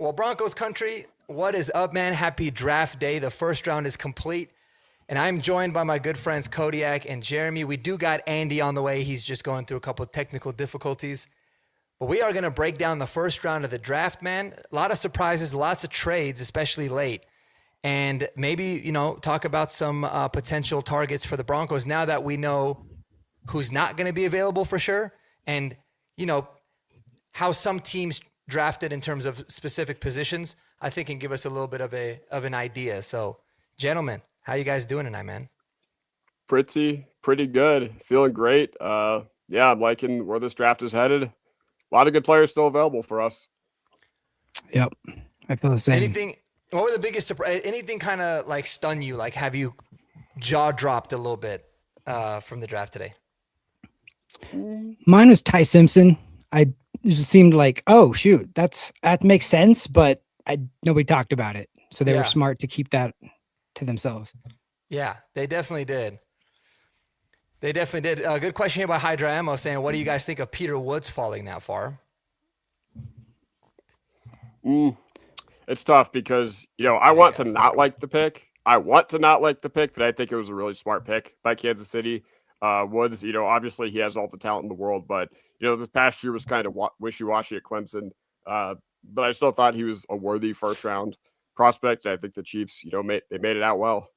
Well, Broncos country, what is up, man? Happy draft day. The first round is complete. And I'm joined by my good friends Kodiak and Jeremy. We do got Andy on the way. He's just going through a couple of technical difficulties. But we are going to break down the first round of the draft, man. A lot of surprises, lots of trades, especially late. And maybe, talk about some potential targets for the Broncos now that we know who's not going to be available for sure. And, how some teams drafted in terms of specific positions, I think can give us a little bit of an idea. So, gentlemen, how you guys doing tonight, man? Pretty good. Feeling great. Yeah, I'm liking where this draft is headed. A lot of good players still available for us. Yep, I feel the same. What were the biggest surprise? Anything kind of like stun you? Like, have you jaw dropped a little bit from the draft today? Mine was Ty Simpson. I just seemed like, oh shoot, that makes sense, but nobody talked about it, so they were smart to keep that to themselves. Yeah, they definitely did. Good question here by Hydra Ammo saying, what do you guys think of Peter Woods falling that far? It's tough because, I want to not like the pick. But I think it was a really smart pick by Kansas City. Woods, obviously he has all the talent in the world, but, this past year was kind of wishy-washy at Clemson. But I still thought he was a worthy first-round prospect. I think the Chiefs, they made it out well.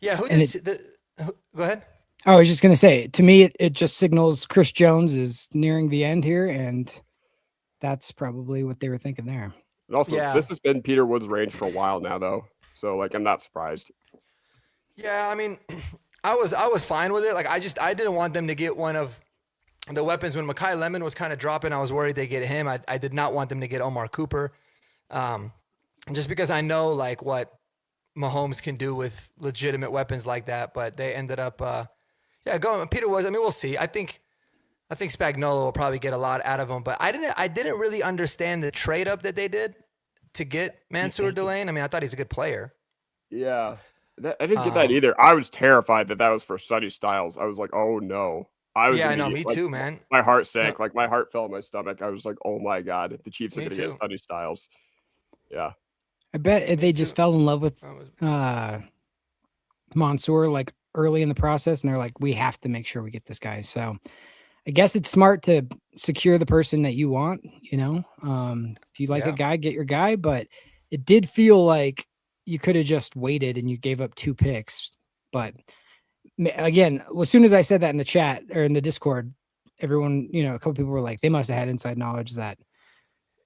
Yeah, go ahead. I was just going to say, to me, it just signals Chris Jones is nearing the end here, and that's probably what they were thinking there. And also, This has been Peter Woods' range for a while now, though. So, I'm not surprised. Yeah, I mean, I was fine with it. Like, I didn't want them to get one of the weapons when Mekhi Lemon was kind of dropping. I was worried they get him. I did not want them to get Omar Cooper, just because I know like what Mahomes can do with legitimate weapons like that. But they ended up, going Peter Woods. I mean, we'll see. I think Spagnuolo will probably get a lot out of him. But I didn't really understand the trade up that they did to get Mansour Delane. I mean, I thought he's a good player. Yeah. I didn't get that either. I was terrified that was for Sonny Styles. I was like, oh no. Me too, man. My heart sank. Like my heart fell in my stomach. I was like, oh my God, the Chiefs are going to get Sonny Styles. Yeah. I bet they just fell in love with Mansour like early in the process, and they're like, we have to make sure we get this guy. So I guess it's smart to secure the person that you want, if you like a guy, get your guy. But it did feel like you could have just waited and you gave up 2 picks. But again, as soon as I said that in the chat or in the Discord, everyone, a couple people were like, they must have had inside knowledge that.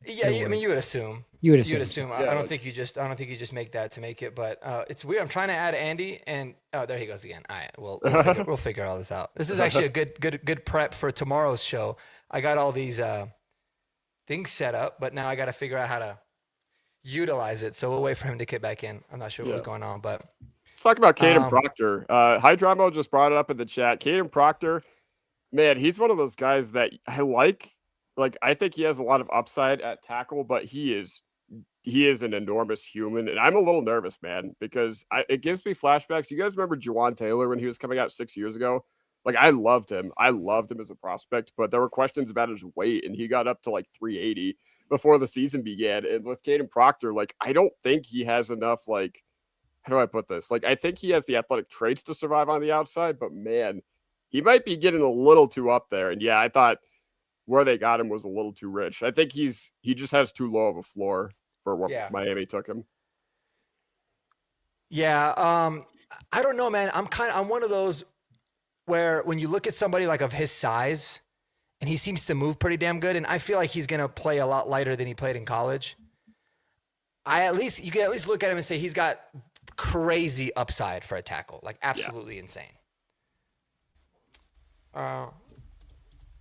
Yeah, I mean, you would assume. You would assume. I don't think you just make that to make it, but it's weird. I'm trying to add Andy, and there he goes again. All right, we'll figure all this out. This is actually a good prep for tomorrow's show. I got all these things set up, but now I got to figure out how to utilize it. So we'll wait for him to get back in. I'm not sure what's going on, but let's talk about Caden Proctor. Hydramo just brought it up in the chat. Caden Proctor, man, he's one of those guys that I like. I think he has a lot of upside at tackle, but he is an enormous human, and I'm a little nervous, man, because it gives me flashbacks. You guys remember Juwan Taylor when he was coming out 6 years ago? I loved him. I loved him as a prospect, but there were questions about his weight, and he got up to 380 before the season began. And with Caden Proctor, I don't think he has enough, how do I put this? I think he has the athletic traits to survive on the outside, but man, he might be getting a little too up there. And yeah, I thought where they got him was a little too rich. I think he just has too low of a floor for what Miami took him. Yeah. I don't know, man. I'm one of those where when you look at somebody of his size and he seems to move pretty damn good, and I feel like he's going to play a lot lighter than he played in college. You can at least look at him and say he's got crazy upside for a tackle, absolutely insane.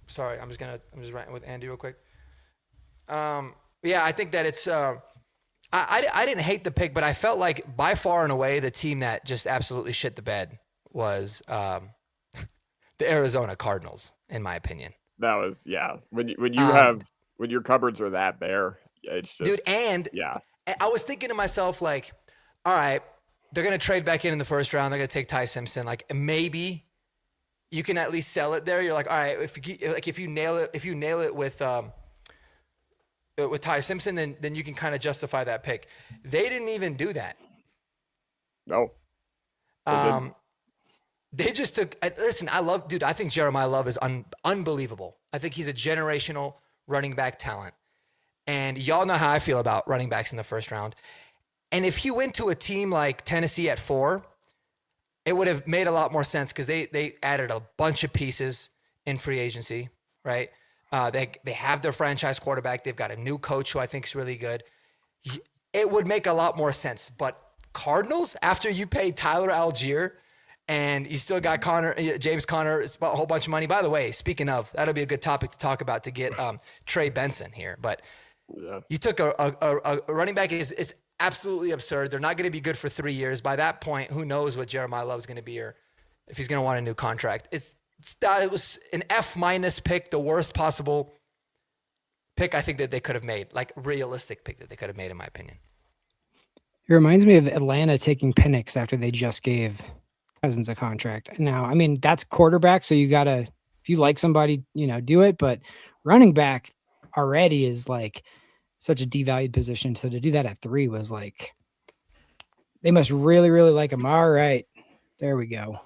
Sorry, I'm just ranting with Andy real quick. I think that it's I didn't hate the pick, but I felt like by far and away the team that just absolutely shit the bed was the Arizona Cardinals, in my opinion. That was when your cupboards are that bare, it's just dude. And I was thinking to myself all right, they're gonna trade back in the first round. They're gonna take Ty Simpson. Maybe you can at least sell it there. You're all right, if you nail it with with Ty Simpson, then you can kind of justify that pick. They didn't even do that. No. They They just took. Listen, I think Jeremiah Love is unbelievable. I think he's a generational running back talent, and y'all know how I feel about running backs in the first round. And if he went to a team like Tennessee at 4, it would have made a lot more sense because they added a bunch of pieces in free agency, right? They have their franchise quarterback. They've got a new coach who I think is really good. It would make a lot more sense. But Cardinals, after you paid Tyler Algier and you still got James Conner, it's a whole bunch of money. By the way, speaking of, that'll be a good topic to talk about to get Trey Benson here. But you took a running back is absolutely absurd. They're not going to be good for 3 years. By that point, who knows what Jeremiah Love is going to be or if he's going to want a new contract. It was an F- pick, the worst possible pick I think that they could have made, like realistic pick that they could have made, in my opinion. It reminds me of Atlanta taking Penix after they just gave Cousins a contract. Now, I mean, that's quarterback, so you got to, if you like somebody, do it. But running back already is like such a devalued position. So to do that at 3 was like, they must really, really like him. All right, there we go.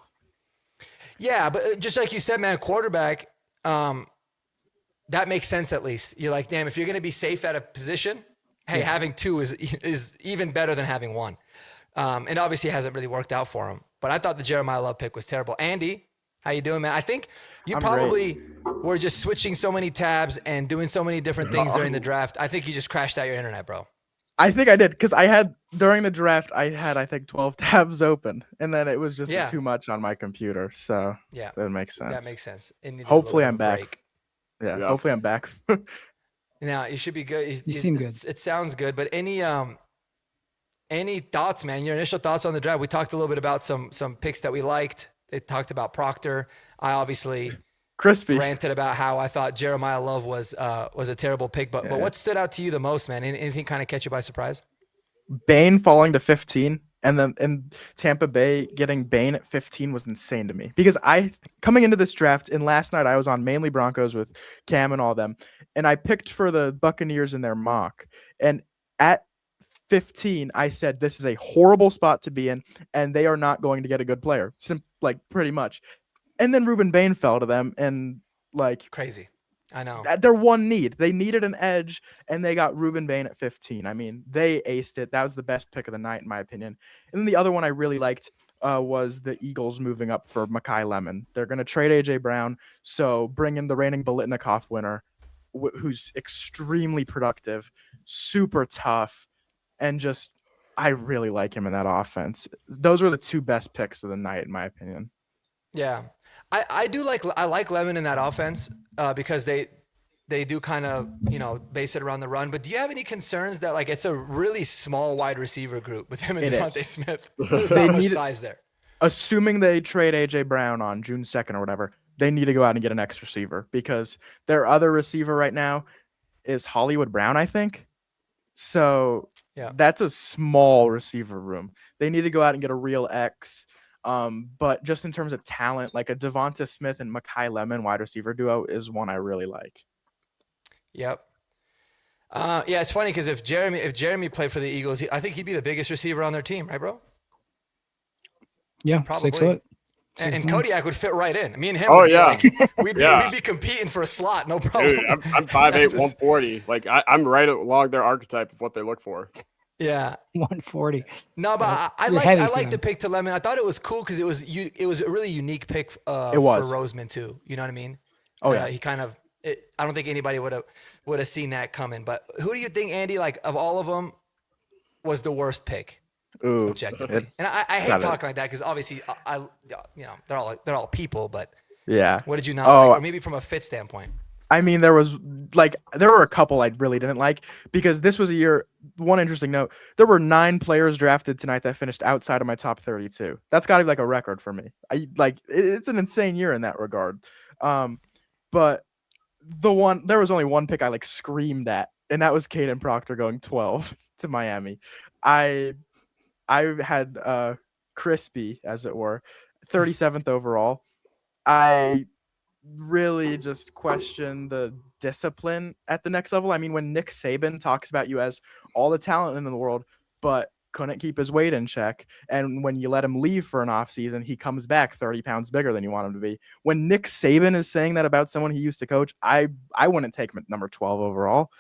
Yeah, but just like you said, man, quarterback, that makes sense at least. You're like, damn, if you're going to be safe at a position, hey, having 2 is even better than having 1. And obviously it hasn't really worked out for him. But I thought the Jeremiah Love pick was terrible. Andy, how you doing, man? I think you probably were just switching so many tabs and doing so many different things during the draft. I think you just crashed out your internet, bro. I think I did because during the draft, I think 12 tabs open, and then it was just too much on my computer. So yeah, that makes sense. That makes sense. Hopefully I'm back. Yeah, hopefully I'm back. Now you should be good. You seem good. It sounds good. But any thoughts, man? Your initial thoughts on the draft? We talked a little bit about some picks that we liked. They talked about Proctor. I obviously ranted about how I thought Jeremiah Love was a terrible pick. But what stood out to you the most, man? Anything kind of catch you by surprise? Bain falling to 15, and then in Tampa Bay getting Bain at 15 was insane to me because coming into this draft and last night I was on mainly Broncos with Cam and all them, and I picked for the Buccaneers in their mock, and at 15 I said this is a horrible spot to be in and they are not going to get a good player, pretty much. And then Ruben Bain fell to them, and crazy. I know. Their one need. They needed an edge, and they got Ruben Bain at 15. I mean, they aced it. That was the best pick of the night, in my opinion. And then the other one I really liked was the Eagles moving up for Mekhi Lemon. They're going to trade A.J. Brown, so bring in the reigning Biletnikoff winner, who's extremely productive, super tough, and just I really like him in that offense. Those were the 2 best picks of the night, in my opinion. Yeah. I like Lemon in that offense because they do kind of, base it around the run. But do you have any concerns that it's a really small wide receiver group with him and Devontae Smith? There's not much size there. Assuming they trade A.J. Brown on June 2nd or whatever, they need to go out and get an X receiver because their other receiver right now is Hollywood Brown, I think. So that's a small receiver room. They need to go out and get a real X. But just in terms of talent, like a Devonta Smith and Mekhi Lemon wide receiver duo is one I really like. Yep. It's funny because if Jeremy played for the Eagles, I think he'd be the biggest receiver on their team, right, bro? Yeah, probably. 6 foot. And Kodiak would fit right in. Me and him. Oh yeah, we'd be competing for a slot, no problem. Dude, I'm 5'8", 140. I'm right along their archetype of what they look for. Yeah, 140. No, but I like the pick to Lemon. I thought it was cool because it was a really unique pick. For Roseman too. You know what I mean? Oh yeah. He kind of. I don't think anybody would have seen that coming. But who do you think, Andy? Of all of them, was the worst pick? Ooh, objectively. And I hate talking like that because obviously they're all people. But what did you not like? Or maybe from a fit standpoint? I mean, there were a couple I really didn't like because this was a year. One interesting note: there were 9 players drafted tonight that finished outside of my top 32. That's got to be a record for me. It's an insane year in that regard. But there was only one pick I screamed at, and that was Caden Proctor going 12 to Miami. I had Crispy, as it were, 37th overall. I really just question the discipline at the next level. I mean, when Nick Saban talks about you as all the talent in the world, but couldn't keep his weight in check, and when you let him leave for an offseason, he comes back 30 pounds bigger than you want him to be. When Nick Saban is saying that about someone he used to coach, I wouldn't take him at number 12 overall.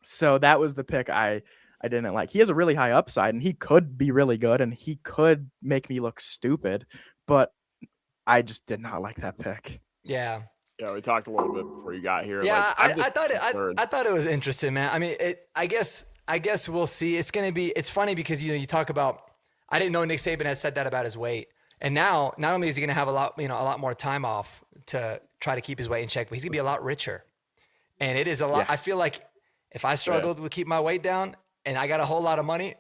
So that was the pick I didn't like. He has a really high upside, and he could be really good, and he could make me look stupid, but I just did not like that pick. Yeah. Yeah, we talked a little bit before you got here. Yeah, like, I thought it was interesting, man. I mean, I guess we'll see. It's funny because you talk about, I didn't know Nick Saban had said that about his weight, and now not only is he going to have a lot more time off to try to keep his weight in check, but he's going to be a lot richer, and it is a lot. Yeah. I feel like if I struggled to keep my weight down and I got a whole lot of money,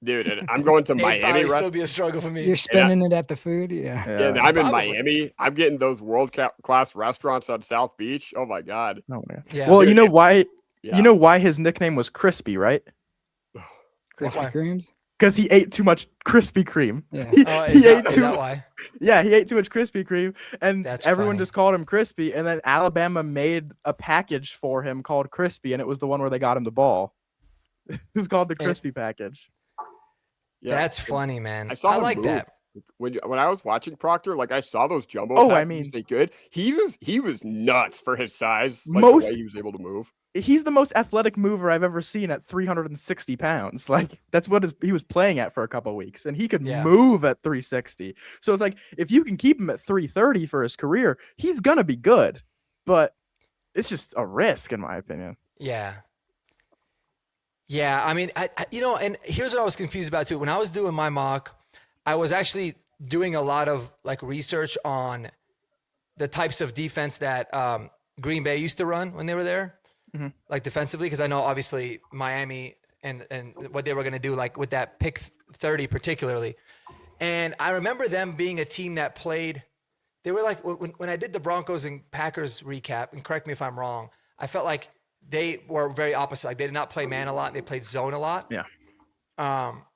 dude, and I'm going to it'd Miami. probably still be a struggle for me. You're spending it at the food, yeah. Yeah, and I'm in Probably. Miami. I'm getting those world-class restaurants on South Beach. Oh my god. Oh, man. Yeah. Well, Dude, you know why? Yeah. You know why his nickname was Crispy, right? Krispy Why? Kremes. Because he ate too much Krispy Kreme. Yeah. Oh, He is ate that too. why? Yeah, he ate too much Krispy Kreme, and That's everyone funny. just called him Crispy. And then Alabama made a package for him called Crispy, and it was the one where they got him the ball. It was called the And- Crispy package. Yeah. That's funny, man. I saw him like move. that. When I was watching Proctor, like I saw those jumbo. Oh, I packages mean- they good. He was nuts for his size. Like Most- the way he was able to move. He's the most athletic mover I've ever seen at 360 pounds. Like that's what he was playing at for a couple of weeks, and he could Yeah. move at 360. So it's like if you can keep him at 330 for his career, he's gonna be good. But it's just a risk, in my opinion. Yeah. Yeah, I mean, and here's what I was confused about too. When I was doing my mock, I was actually doing a lot of like research on the types of defense that Green Bay used to run when they were there, Mhm. like defensively, because I know obviously Miami and what they were going to do, like with that pick 30 particularly. And I remember them being a team that played. They were like when I did the Broncos and Packers recap, and correct me if I'm wrong, I felt like they were very opposite. Like they did not play man a lot; they played zone a lot. Yeah.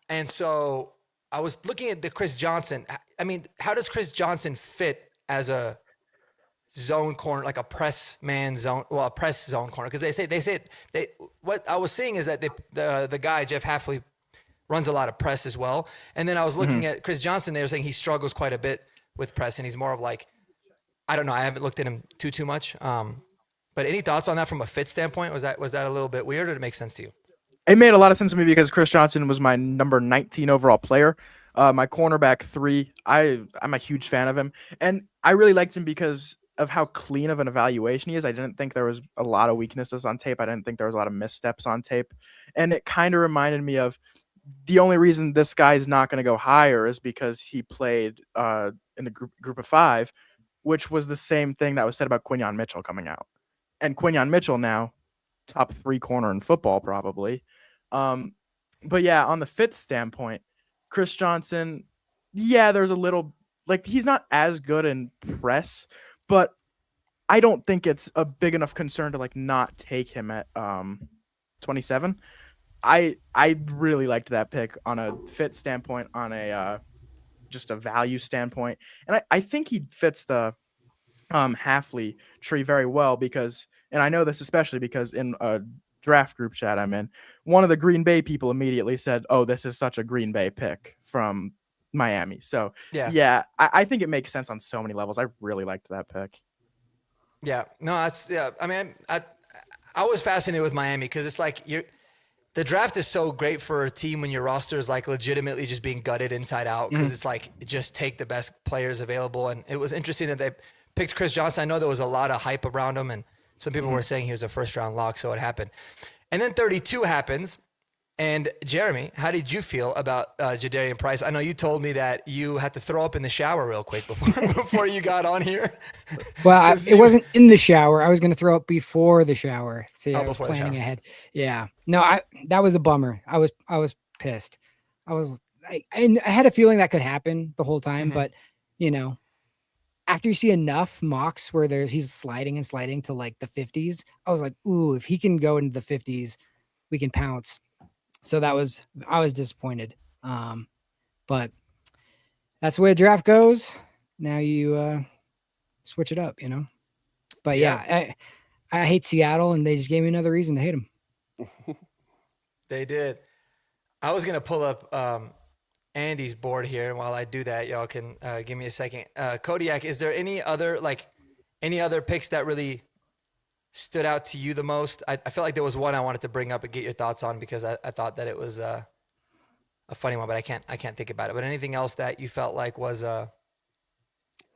And so I was looking at the Chris Johnson. I mean, how does Chris Johnson fit as a zone corner, like a press man zone? Well, a press zone corner, because they say what I was seeing is that the guy Jeff Hafley runs a lot of press as well. And then I was looking at Chris Johnson. They were saying he struggles quite a bit with press, and he's more of like, I don't know. I haven't looked at him too much. But any thoughts on that from a fit standpoint? Was that a little bit weird, or did it make sense to you? It made a lot of sense to me because Chris Johnson was my number 19 overall player. My cornerback 3, I'm a huge fan of him. And I really liked him because of how clean of an evaluation he is. I didn't think there was a lot of weaknesses on tape. I didn't think there was a lot of missteps on tape. And it kind of reminded me of the only reason this guy's not going to go higher is because he played in the group of 5, which was the same thing that was said about Quinyon Mitchell coming out. And Quinyon Mitchell now, top 3 corner in football probably. But yeah, on the fit standpoint, Chris Johnson, yeah, there's a little, like, he's not as good in press, but I don't think it's a big enough concern to like not take him at 27. I really liked that pick on a fit standpoint, on a just a value standpoint, and I think he fits the Hafley tree very well because, and I know this especially because in a draft group chat I'm in, one of the Green Bay people immediately said, "Oh, this is such a Green Bay pick from Miami." So yeah, I think it makes sense on so many levels. I really liked that pick. Yeah, no, I mean, I was fascinated with Miami because it's like the draft is so great for a team when your roster is like legitimately just being gutted inside out because it's like just take the best players available. And it was interesting that they picked Chris Johnson. I know there was a lot of hype around him, and some people were saying he was a first-round lock, so it happened. And then 32 happens. And Jeremy, how did you feel about Jadarian Price? I know you told me that you had to throw up in the shower real quick before you got on here. Well, it wasn't in the shower. I was going to throw up before the shower. See, I was before the planning shower. ahead. Yeah. No, that was a bummer. I was pissed. I had a feeling that could happen the whole time, Mhm. but after you see enough mocks where he's sliding and sliding to like the 50s, I was like, ooh, if he can go into the 50s, we can pounce. So I was disappointed. But that's the way the draft goes. Now you switch it up, But yeah, I hate Seattle, and they just gave me another reason to hate them. They did. I was gonna pull up Andy's board here, and while I do that, y'all can give me a second. Kodiak, is there any other picks that really stood out to you the most? I feel like there was one I wanted to bring up and get your thoughts on because I thought that it was a funny one, but I can't think about it. But anything else that you felt like was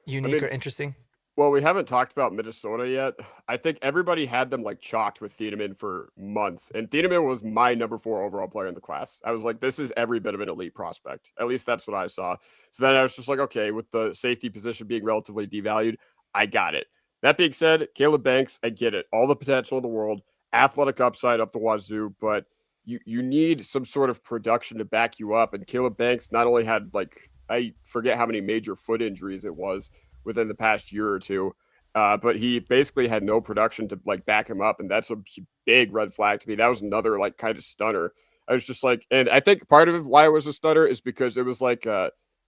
unique or interesting? Well, we haven't talked about Minnesota yet. I think everybody had them like chalked with Thiedemann for months, and Thiedemann was my number 4 overall player in the class. I was like, this is every bit of an elite prospect. At least that's what I saw. So then I was just like, okay, with the safety position being relatively devalued, I got it. That being said, Caleb Banks, I get it. All the potential in the world, athletic upside up the wazoo, but you need some sort of production to back you up. And Caleb Banks not only had like, I forget how many major foot injuries it was within the past year or two. But he basically had no production to like back him up. And that's a big red flag to me. That was another like kind of stunner. I was just like, and I think part of why it was a stunner is because it was like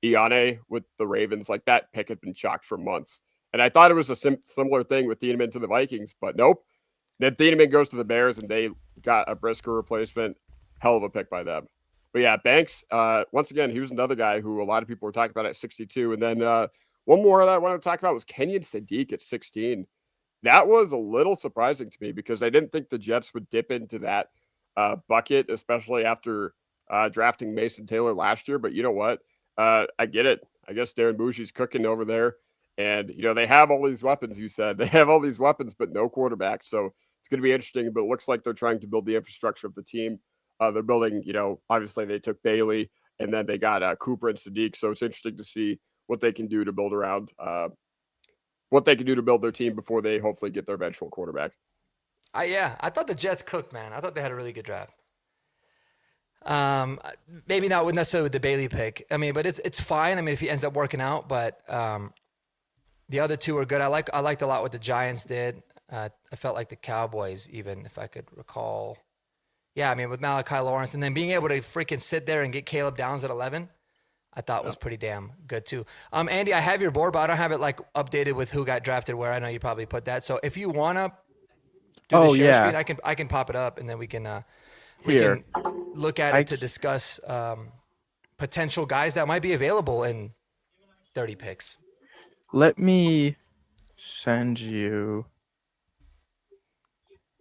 Iane with the Ravens, like that pick had been chalked for months. And I thought it was a similar thing with Thiedemann to the Vikings, but nope. Then Thiedemann goes to the Bears and they got a Brisker replacement. Hell of a pick by them. But yeah, Banks, once again, he was another guy who a lot of people were talking about at 62. And then one more that I wanted to talk about was Kenyon Sadiq at 16. That was a little surprising to me because I didn't think the Jets would dip into that bucket, especially after drafting Mason Taylor last year. But you know what? I get it. I guess Darren Bouchie's cooking over there. And, you know, they have all these weapons, you said. They have all these weapons, but no quarterback. So it's going to be interesting. But it looks like they're trying to build the infrastructure of the team. They're building, you know, obviously they took Bailey and then they got Cooper and Sadiq. So it's interesting to see what they can do to build around what they can do to build their team before they hopefully get their eventual quarterback. I thought the Jets cooked, man. I thought they had a really good draft. Maybe not necessarily with the Bailey pick. I mean, but it's fine. I mean, if he ends up working out, but the other two are good. I liked a lot what the Giants did. I felt like the Cowboys, even if I could recall. Yeah, I mean, with Malachi Lawrence and then being able to freaking sit there and get Caleb Downs at 11. I thought was pretty damn good too. Andy, I have your board, but I don't have it like updated with who got drafted where. I know you probably put that. So if you wanna do the share screen, I can pop it up and then we can look at it to discuss potential guys that might be available in 30 picks. Let me send you.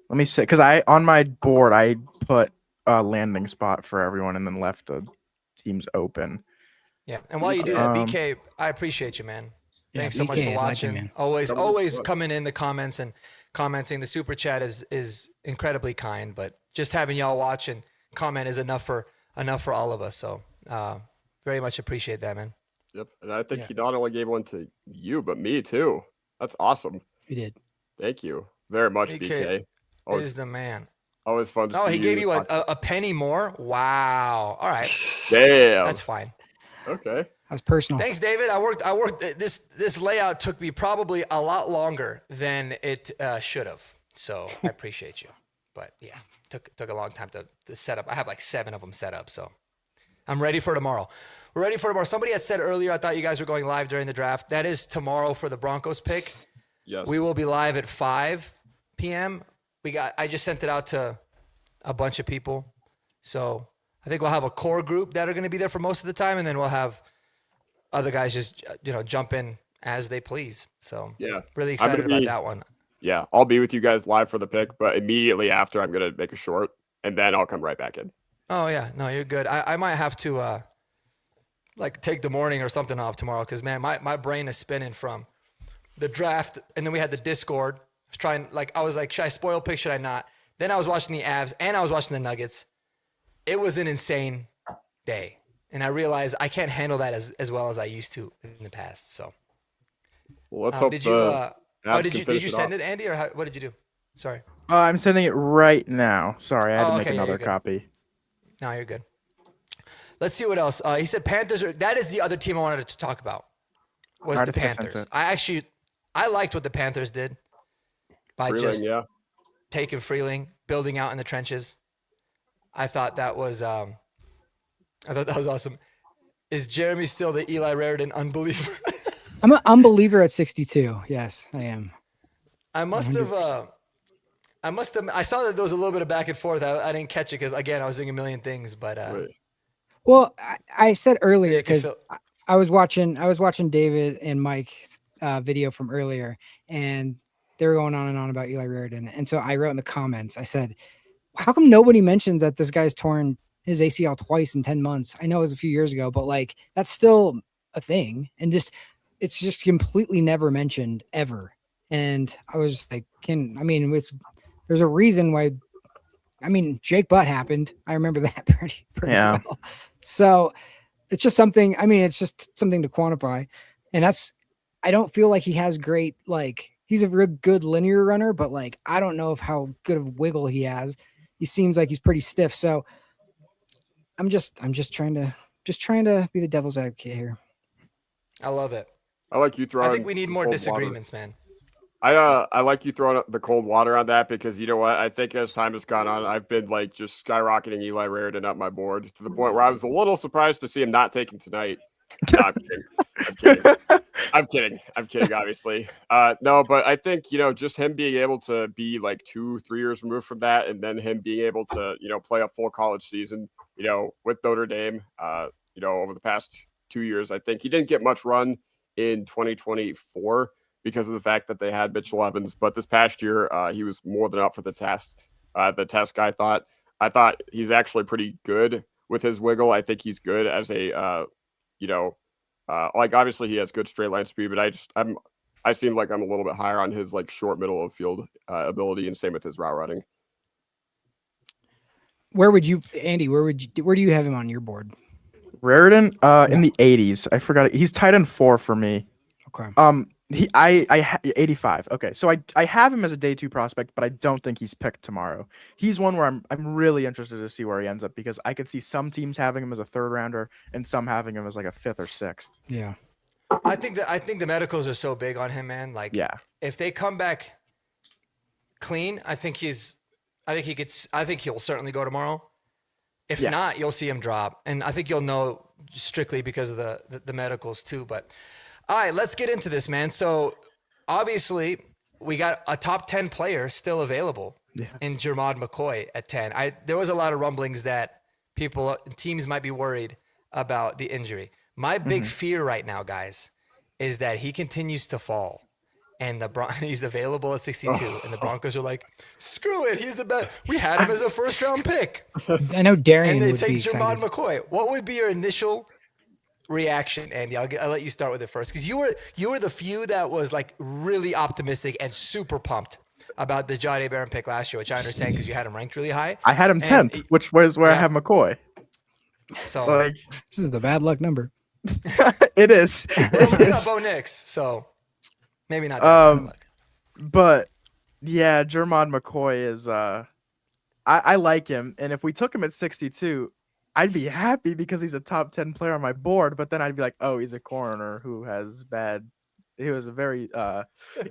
Let me say, because on my board I put a landing spot for everyone and then left the teams open. Yeah, and while you do that, BK, I appreciate you, man. Thanks so much for watching. Like you, always coming in the comments and commenting. The super chat is incredibly kind, but just having y'all watch and comment is enough for all of us. So very much appreciate that, man. Yep, and I think he not only gave one to you, but me too. That's awesome. He did. Thank you very much, BK. Always is the man. Always fun to see. Oh, he gave you a penny more. Wow. All right. Damn. That's fine. Okay. That's personal. Thanks, David. I worked. This layout took me probably a lot longer than it should have. So I appreciate you. But yeah, took a long time to set up. I have like 7 of them set up. So I'm ready for tomorrow. We're ready for tomorrow. Somebody had said earlier, I thought you guys were going live during the draft. That is tomorrow for the Broncos pick. Yes. We will be live at 5 p.m. I just sent it out to a bunch of people. So I think we'll have a core group that are going to be there for most of the time, and then we'll have other guys just jump in as they please. So yeah, really excited about that one. Yeah, I'll be with you guys live for the pick, but immediately after I'm going to make a short, and then I'll come right back in. Oh yeah, no, you're good. I might have to like take the morning or something off tomorrow because man, my brain is spinning from the draft, and then we had the Discord. I was like, should I spoil pick? Should I not? Then I was watching the Avs and I was watching the Nuggets. It was an insane day. And I realized I can't handle that as well as I used to in the past. So well, let's hope did you send it, Andy, or what did you do? Sorry. I'm sending it right now. Sorry, I had to make another copy. No, you're good. Let's see what else. He said Panthers that is the other team I wanted to talk about. Was the Panthers. I liked what the Panthers did by taking Freeling, building out in the trenches. I thought that was awesome. Is Jeremy still the Eli Raridan unbeliever? I'm an unbeliever at 62. Yes, I am. I must have. 100%. I saw that there was a little bit of back and forth. I didn't catch it because again I was doing a million things. But Right. Well, I said earlier Yeah, 'cause because I was watching David and Mike's video from earlier, and they were going on and on about Eli Raridan. And so I wrote in the comments, I said, how come nobody mentions that this guy's torn his ACL twice in 10 months? I know it was a few years ago, but like that's still a thing. And it's just completely never mentioned ever. And I was just like, there's a reason why. I mean, Jake Butt happened. I remember that pretty Yeah. well. So it's just something. I mean, it's just something to quantify, and I don't feel like he has great he's a real good linear runner, but like I don't know if how good of wiggle he has. He seems like he's pretty stiff. So I'm just trying to be the devil's advocate here. I love it. I like you throwing. I think we need some more cold disagreements, man. I like you throwing the cold water on that because you know what? I think as time has gone on, I've been like just skyrocketing Eli Raridan up my board to the point where I was a little surprised to see him not taking tonight. No, I'm kidding. I'm kidding. I'm kidding, obviously. No, but I think, just him being able to be like 2-3 years removed from that, and then him being able to, play a full college season, with Notre Dame, over the past 2 years. I think he didn't get much run in 2024 because of the fact that they had Mitchell Evans. But this past year, he was more than up for the test. The test guy I thought he's actually pretty good with his wiggle. I think he's good as a, obviously he has good straight line speed, but I seem like I'm a little bit higher on his like short middle of field ability, and same with his route running. Andy, where do you have him on your board? Raridan, in the 80s. I forgot it. He's tight end 4 for me. Okay. 85. Okay, so I have him as a day 2 prospect, but I don't think he's picked tomorrow. He's one where I'm really interested to see where he ends up because I could see some teams having him as a 3rd rounder and some having him as like a 5th or 6th. Yeah. I think the medicals are so big on him, man. Like, yeah, if they come back clean, I think he'll certainly go tomorrow. If not, you'll see him drop, and I think you'll know strictly because of the medicals too. But all right, let's get into this, man. So obviously we got a top 10 player still available in Jermod McCoy at 10. There was a lot of rumblings that teams might be worried about the injury. My big fear right now, guys, is that he continues to fall and he's available at 62 and the Broncos are like, screw it. He's the best. We had him as a 1st-round pick. I know Darian and they would take be Jermod excited. McCoy. What would be your initial reaction, Andy? I'll let you start with it first because you were the few that was like really optimistic and super pumped about the Jahdae Barron pick last year, which I understand because you had him ranked really high. I had him 10th, which was where I have McCoy. So this is the bad luck number. It is. We got Bo Nix, so maybe not. Bad luck. But yeah, Jermod McCoy is. I like him, and if we took him at 62. I'd be happy because he's a top 10 player on my board, but then I'd be like, oh, he's a corner who has he was a very,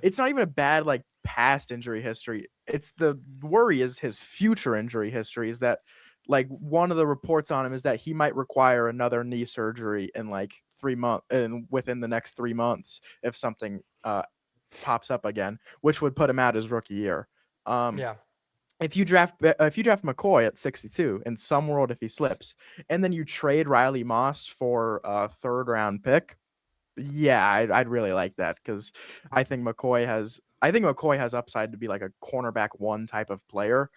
it's not even a bad, like, past injury history. It's the worry is his future injury history is that, like, one of the reports on him is that he might require another knee surgery in, like, 3 months, and within the next 3 months if something pops up again, which would put him out his rookie year. If you draft McCoy at 62 in some world, if he slips, and then you trade Riley Moss for a 3rd-round pick, I'd really like that because I think McCoy has upside to be like a cornerback 1 type of player.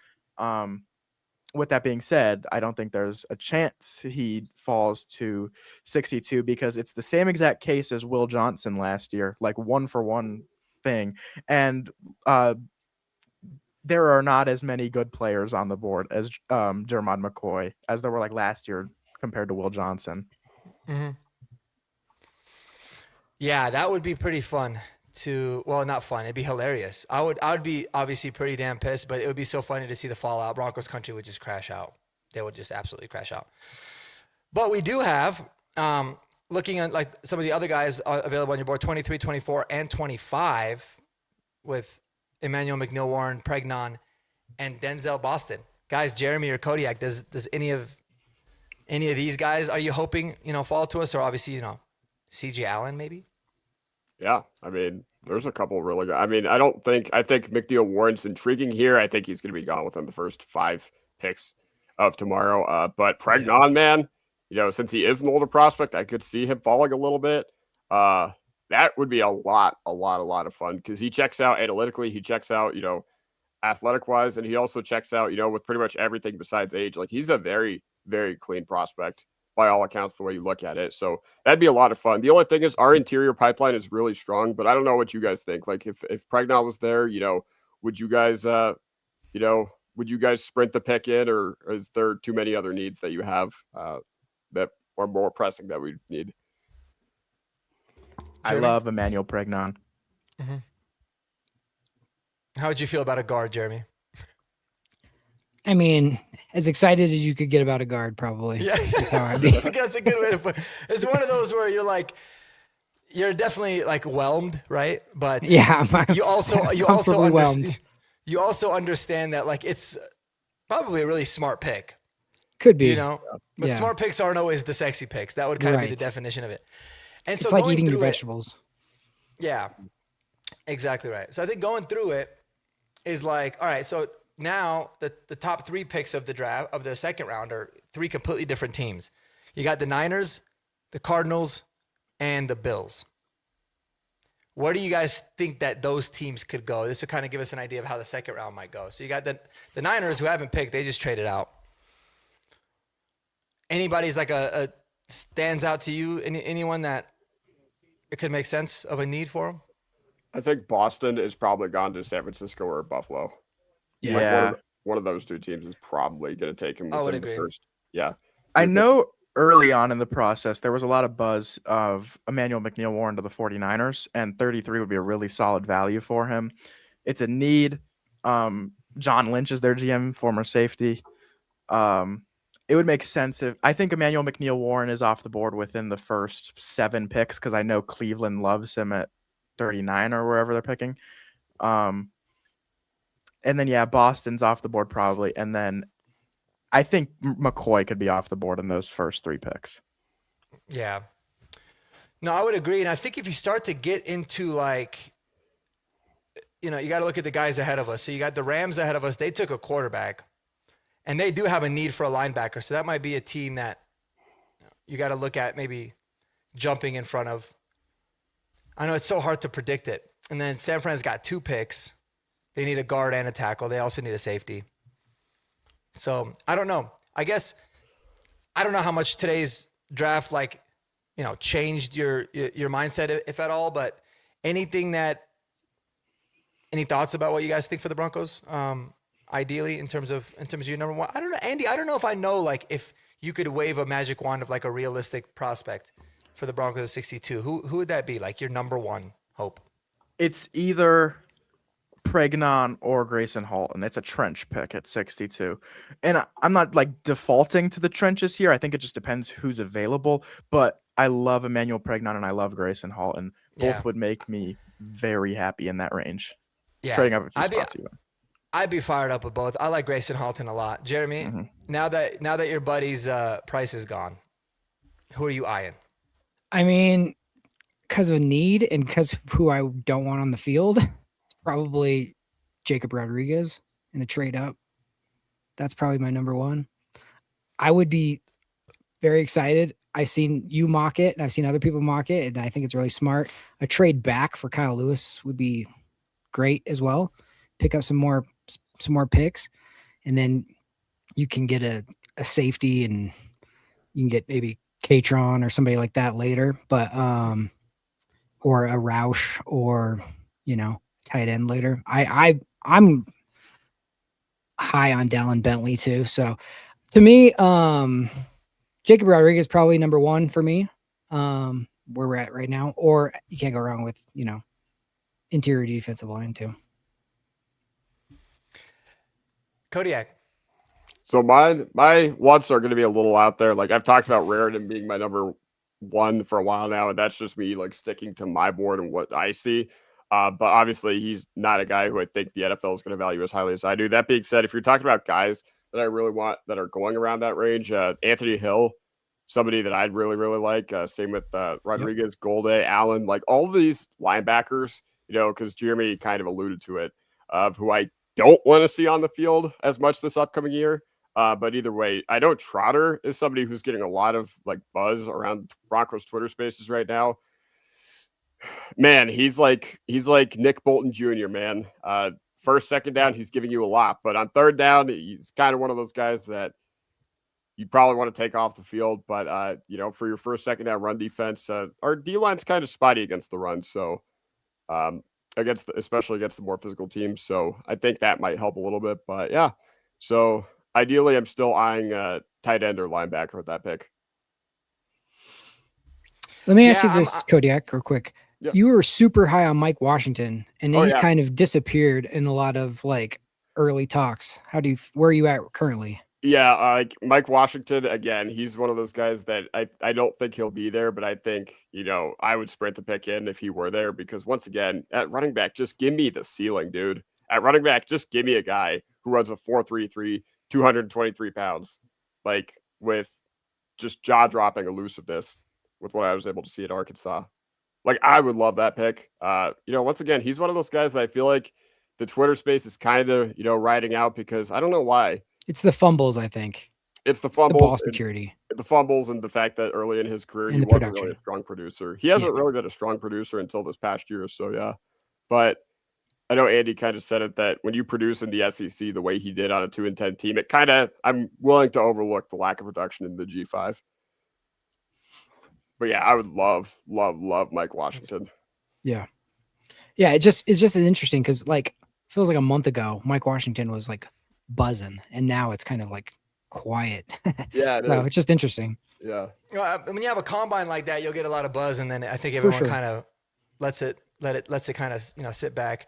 With that being said, I don't think there's a chance he falls to 62 because it's the same exact case as Will Johnson last year, like 1-for-1 thing, and there are not as many good players on the board as Jermod McCoy as there were like last year compared to Will Johnson. Mm-hmm. Yeah, that would be pretty fun not fun. It'd be hilarious. I would be obviously pretty damn pissed, but it would be so funny to see the fallout. Broncos country would just crash out. They would just absolutely crash out. But we do have, looking at like some of the other guys available on your board, 23, 24, and 25 with Emmanuel McNeil-Warren, Pregnon, and Denzel Boston. Guys, Jeremy or Kodiak, does any of these guys, are you hoping, fall to us? Or obviously, CJ Allen maybe? Yeah, I mean, There's a couple really good. I mean, I think McNeil Warren's intriguing here. I think he's going to be gone within the first 5 picks of tomorrow. But Pregnon, man, since he is an older prospect, I could see him falling a little bit. That would be a lot of fun because he checks out analytically. He checks out, athletic wise, and he also checks out, with pretty much everything besides age. Like he's a very, very clean prospect by all accounts, the way you look at it. So that'd be a lot of fun. The only thing is our interior pipeline is really strong, but I don't know what you guys think. Like if Pregnon was there, would you guys, would you guys sprint the pick in, or is there too many other needs that you have that are more pressing that we need? I love Emmanuel Pregnon. Mm-hmm. How would you feel about a guard, Jeremy? I mean, as excited as you could get about a guard, probably. Yeah, that's a good way to put it. It's one of those where you're definitely like whelmed, right? But yeah, you also understand that like it's probably a really smart pick. Could be, but smart picks aren't always the sexy picks. That would kind of be the definition of it. And it's so like eating your vegetables. Yeah, exactly right. So I think going through it is like, all right, so now the top 3 picks of the draft of the second round are 3 completely different teams. You got the Niners, the Cardinals, and the Bills. Where do you guys think that those teams could go? This will kind of give us an idea of how the second round might go. So you got the Niners, who haven't picked, they just traded out. Anybody's like a stands out to you? Anyone that it could make sense of a need for them? I think Boston is probably gone to San Francisco or Buffalo. Yeah. Like one of those 2 teams is probably going to take him within the first. Yeah. I know early on in the process, there was a lot of buzz of Emmanuel McNeil Warren to the 49ers, and 33 would be a really solid value for him. It's a need. John Lynch is their GM, former safety. It would make sense I think Emmanuel McNeil Warren is off the board within the first 7 picks, because I know Cleveland loves him at 39 or wherever they're picking. And then, Boston's off the board probably. And then I think McCoy could be off the board in those first 3 picks. Yeah. No, I would agree. And I think if you start to get into like, you got to look at the guys ahead of us. So you got the Rams ahead of us. They took a quarterback. And they do have a need for a linebacker. So that might be a team that you got to look at maybe jumping in front of. I know it's so hard to predict it. And then San Fran's got 2 picks. They need a guard and a tackle. They also need a safety. So I don't know. I guess I don't know how much today's draft changed your mindset, if at all. But any thoughts about what you guys think for the Broncos? Ideally, in terms of your number 1, I don't know, Andy. I don't know if I know like if you could wave a magic wand of like a realistic prospect for the Broncos at 62. Who would that be? Like your number 1 hope? It's either Pregnon or Grayson Halton. It's a trench pick at 62, and I'm not like defaulting to the trenches here. I think it just depends who's available. But I love Emmanuel Pregnon and I love Grayson Halton. Both would make me very happy in that range. Yeah, trading up a few spots even. I'd be fired up with both. I like Grayson Halton a lot. Jeremy, now that your buddy's price is gone, who are you eyeing? I mean, because of need and because who I don't want on the field, it's probably Jacob Rodriguez in a trade up. That's probably my number 1. I would be very excited. I've seen you mock it, and I've seen other people mock it, and I think it's really smart. A trade back for Kyle Lewis would be great as well. Pick up some more picks, and then you can get a safety, and you can get maybe Katron or somebody like that later, but or a Roush or tight end later. I'm high on Dallin Bentley too. So to me, Jacob Rodriguez is probably number 1 for me. Where we're at right now, or you can't go wrong with interior defensive line too. Kodiak. So my wants are going to be a little out there. Like I've talked about Raritan being my number 1 for a while now, and that's just me like sticking to my board and what I see. But obviously he's not a guy who I think the NFL is going to value as highly as I do. That being said, if you're talking about guys that I really want that are going around that range, Anthony Hill, somebody that I'd really, really like. Same with Rodriguez, Golday, Allen, like all these linebackers. because Jeremy kind of alluded to it, of who I don't want to see on the field as much this upcoming year. But either way, I know Trotter is somebody who's getting a lot of like buzz around Broncos Twitter spaces right now. Man, he's like Nick Bolton Jr., man. First, second down, he's giving you a lot. But on third down, he's kind of one of those guys that you probably want to take off the field. But, for your first, second down run defense, our D-line's kind of spotty against the run. So, especially against the more physical teams. So I think that might help a little bit. But, yeah. So ideally, I'm still eyeing tight end or linebacker with that pick. Let me ask you this, Kodiak, real quick. Yeah. You were super high on Mike Washington, and he's kind of disappeared in a lot of like early talks. Where are you at currently? Yeah, like Mike Washington, again, he's one of those guys that I don't think he'll be there, but I think, I would sprint the pick in if he were there, because once again, at running back, just give me the ceiling, dude. At running back, just give me a guy who runs a 4.33, 223 pounds, like with just jaw-dropping elusiveness with what I was able to see at Arkansas. Like, I would love that pick. Once again, he's one of those guys that I feel like the Twitter space is kind of, riding out, because I don't know why. It's the fumbles, I think. It's the fumbles. The ball security. The fumbles and the fact that early in his career, he wasn't really a strong producer. He hasn't really been a strong producer until this past year or so, yeah. But I know Andy kind of said it, that when you produce in the SEC the way he did on a 2-10 team, I'm willing to overlook the lack of production in the G5. But yeah, I would love Mike Washington. Yeah. Yeah, it's just interesting because like feels like a month ago, Mike Washington was like buzzing, and now it's kind of like quiet. Yeah. So it's just interesting. Yeah. When you have a combine like that, you'll get a lot of buzz, and then I think everyone kind of lets it kind of sit back.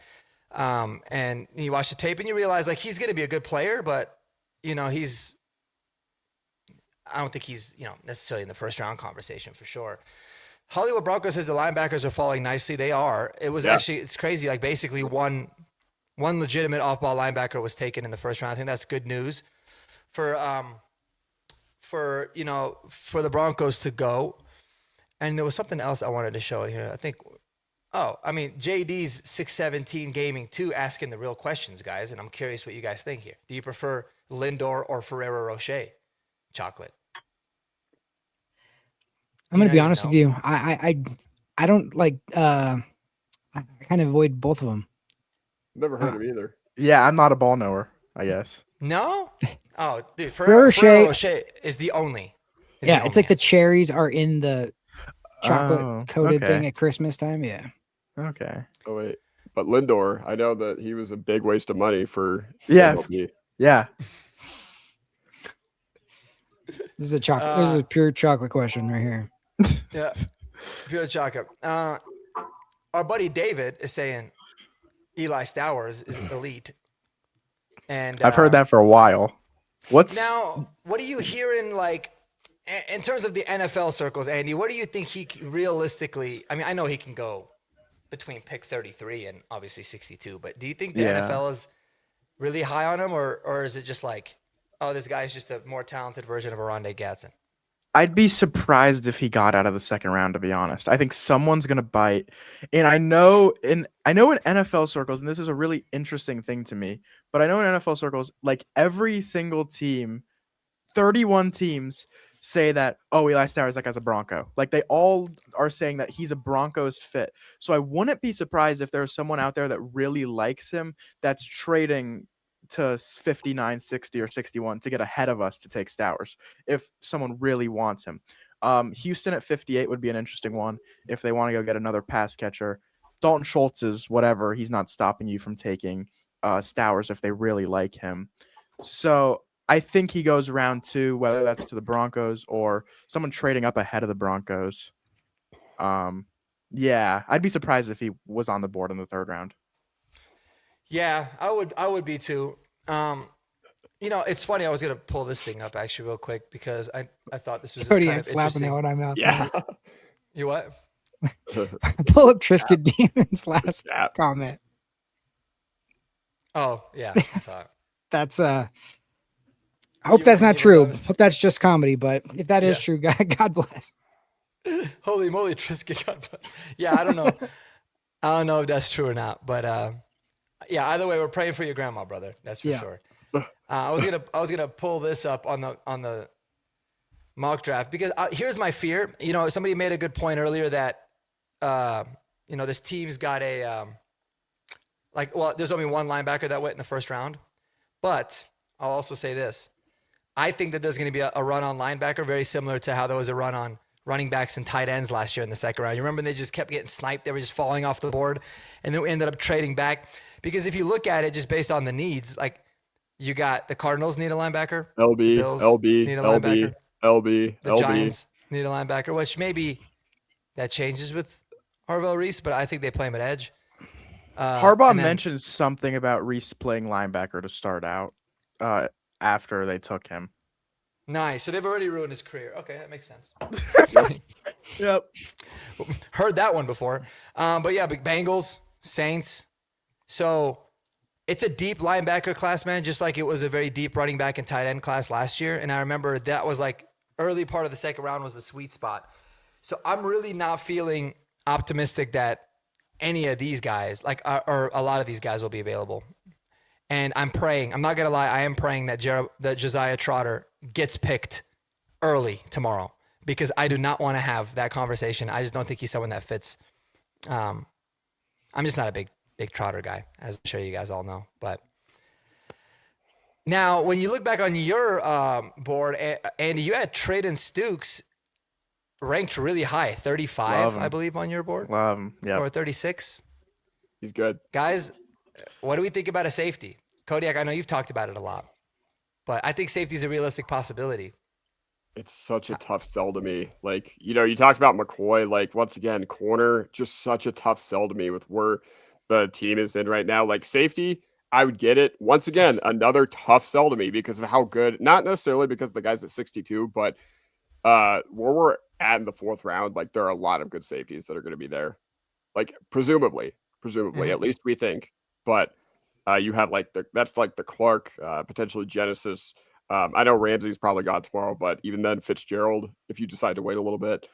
And you watch the tape and you realize like he's going to be a good player, but I don't think he's, necessarily in the first round conversation for sure. Hollywood Broncos says the linebackers are falling nicely. They are. It was actually, it's crazy. Like basically one legitimate off-ball linebacker was taken in the first round. I think that's good news for the Broncos to go. And there was something else I wanted to show in here. I think, JD's 617 Gaming 2 asking the real questions, guys. And I'm curious what you guys think here. Do you prefer Lindor or Ferrero Rocher chocolate? I'm going to be honest with you. I don't like, I kind of avoid both of them. Never heard of either. Yeah, I'm not a ball knower, I guess. No? Oh, dude, Ferrero Rocher is the only. It's like the cherries are in the chocolate coated thing at Christmas time. Yeah. Okay. Oh, wait. But Lindor, I know that he was a big waste of money for MLB. Yeah. This is a chocolate. This is a pure chocolate question right here. Yeah, pure chocolate. Our buddy David is saying Eli Stowers is elite, and I've heard that for a while. What are you hearing like in terms of the NFL circles, Andy? What do you think he realistically? I mean, I know he can go between pick 33 and obviously 62, but do you think the NFL is really high on him, or is it just like, oh, this guy's just a more talented version of Oronde Gadsden? I'd be surprised if he got out of the second round, to be honest. I think someone's gonna bite. And I know in NFL circles, and this is a really interesting thing to me, but I know in NFL circles, like every single team, 31 teams say that, oh, Eli Stowers, that guy's a Bronco. Like they all are saying that he's a Broncos fit. So I wouldn't be surprised if there's someone out there that really likes him that's trading to 59, 60, or 61 to get ahead of us to take Stowers if someone really wants him. Houston at 58 would be an interesting one if they want to go get another pass catcher. Dalton Schultz is whatever. He's not stopping you from taking Stowers if they really like him. So I think he goes round 2, whether that's to the Broncos or someone trading up ahead of the Broncos. Yeah, I'd be surprised if he was on the board in the third round. Yeah, I would be too. It's funny. I was gonna pull this thing up actually real quick because I thought this was kind of interesting. At what I'm out. Yeah. You what? Pull up Trisket Demon's last comment. Oh yeah, I saw it. That's I hope that's not true. Hope that's just comedy, but if that is true, God bless. Holy moly, Trisket, God bless. Yeah, I don't know. I don't know if that's true or not, but yeah. Either way, we're praying for your grandma, brother. That's for Yeah. sure. I was gonna pull this up on the mock draft because here's my fear. You know, somebody made a good point earlier that you know, this team's got a there's only one linebacker that went in the first round, but I'll also say this: I think that there's going to be a run on linebacker very similar to how there was a run on running backs and tight ends last year in the second round. You remember they just kept getting sniped; they were just falling off the board, and then we ended up trading back because if you look at it just based on the needs, like you got the Cardinals need a linebacker, LB, the Bills LB, need a LB, linebacker, LB, the LB. Giants need a linebacker, which maybe that changes with Harvell Reese, but I think they play him at edge. Harbaugh and then- mentioned something about Reese playing linebacker to start out after they took him. Nice. So they've already ruined his career. Okay, that makes sense. Yep. Heard that one before. But yeah, Bengals, Saints. So it's a deep linebacker class, man, just like it was a very deep running back and tight end class last year. And I remember that was like early part of the second round was the sweet spot. So I'm really not feeling optimistic that any of these guys, like, or a lot of these guys will be available. And I'm praying, I'm not going to lie, I am praying that that Josiah Trotter gets picked early tomorrow because I do not want to have that conversation. I just don't think he's someone that fits. I'm just not a big Trotter guy, as I'm sure you guys all know. But now, when you look back on your board, Andy, you had Traden Stukes ranked really high, 35, I believe, on your board. Love him. Yeah. Or 36. He's good. Guys, what do we think about a safety? Kodiak, I know you've talked about it a lot, but I think safety is a realistic possibility. It's such a tough sell to me. Like, you know, you talked about McCoy, like, once again, corner, just such a tough sell to me with where the team is in right now. Like, safety, I would get it. Once again, another tough sell to me because of how good, not necessarily because of the guys at 62, but where we're at in the fourth round, like, there are a lot of good safeties that are going to be there. Like, presumably, at least we think. But you have like that's like the Clark, potentially Genesis. I know Ramsey's probably gone tomorrow, but even then Fitzgerald, if you decide to wait a little bit.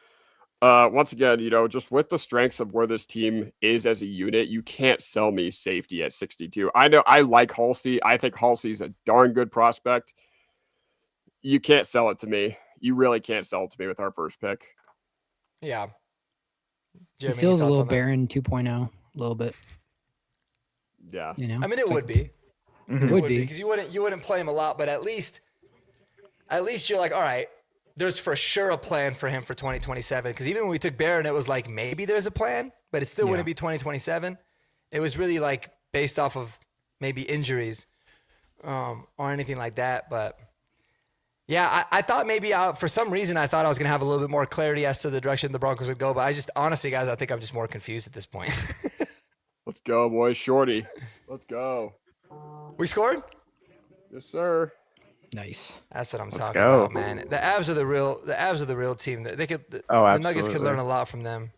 Once again, you know, just with the strengths of where this team is as a unit, you can't sell me safety at 62. I know I like Halsey. I think Halsey's a darn good prospect. You can't sell it to me. You really can't sell it to me with our first pick. Yeah. It Jeremy, feels a any thoughts little on that? barren 2.0, a little bit. Yeah. You know, I mean, it It's would like- be. Mhm. It would would be. because you wouldn't play him a lot, but at least you're like, all right, there's for sure a plan for him for 2027. Because even when we took Barron, it was like maybe there's a plan, but it still Yeah. wouldn't be 2027. It was really like based off of maybe injuries or anything like that. But yeah, I thought maybe for some reason I thought I was gonna have a little bit more clarity as to the direction the Broncos would go. But I just honestly, guys, I think I'm just more confused at this point. Let's go, boys. Shorty. Let's go. We scored. Yes, sir. Nice. That's what I'm Let's talking go. about, man. The Avs are the real team. They could. Oh, the Nuggets could absolutely. learn a lot from them.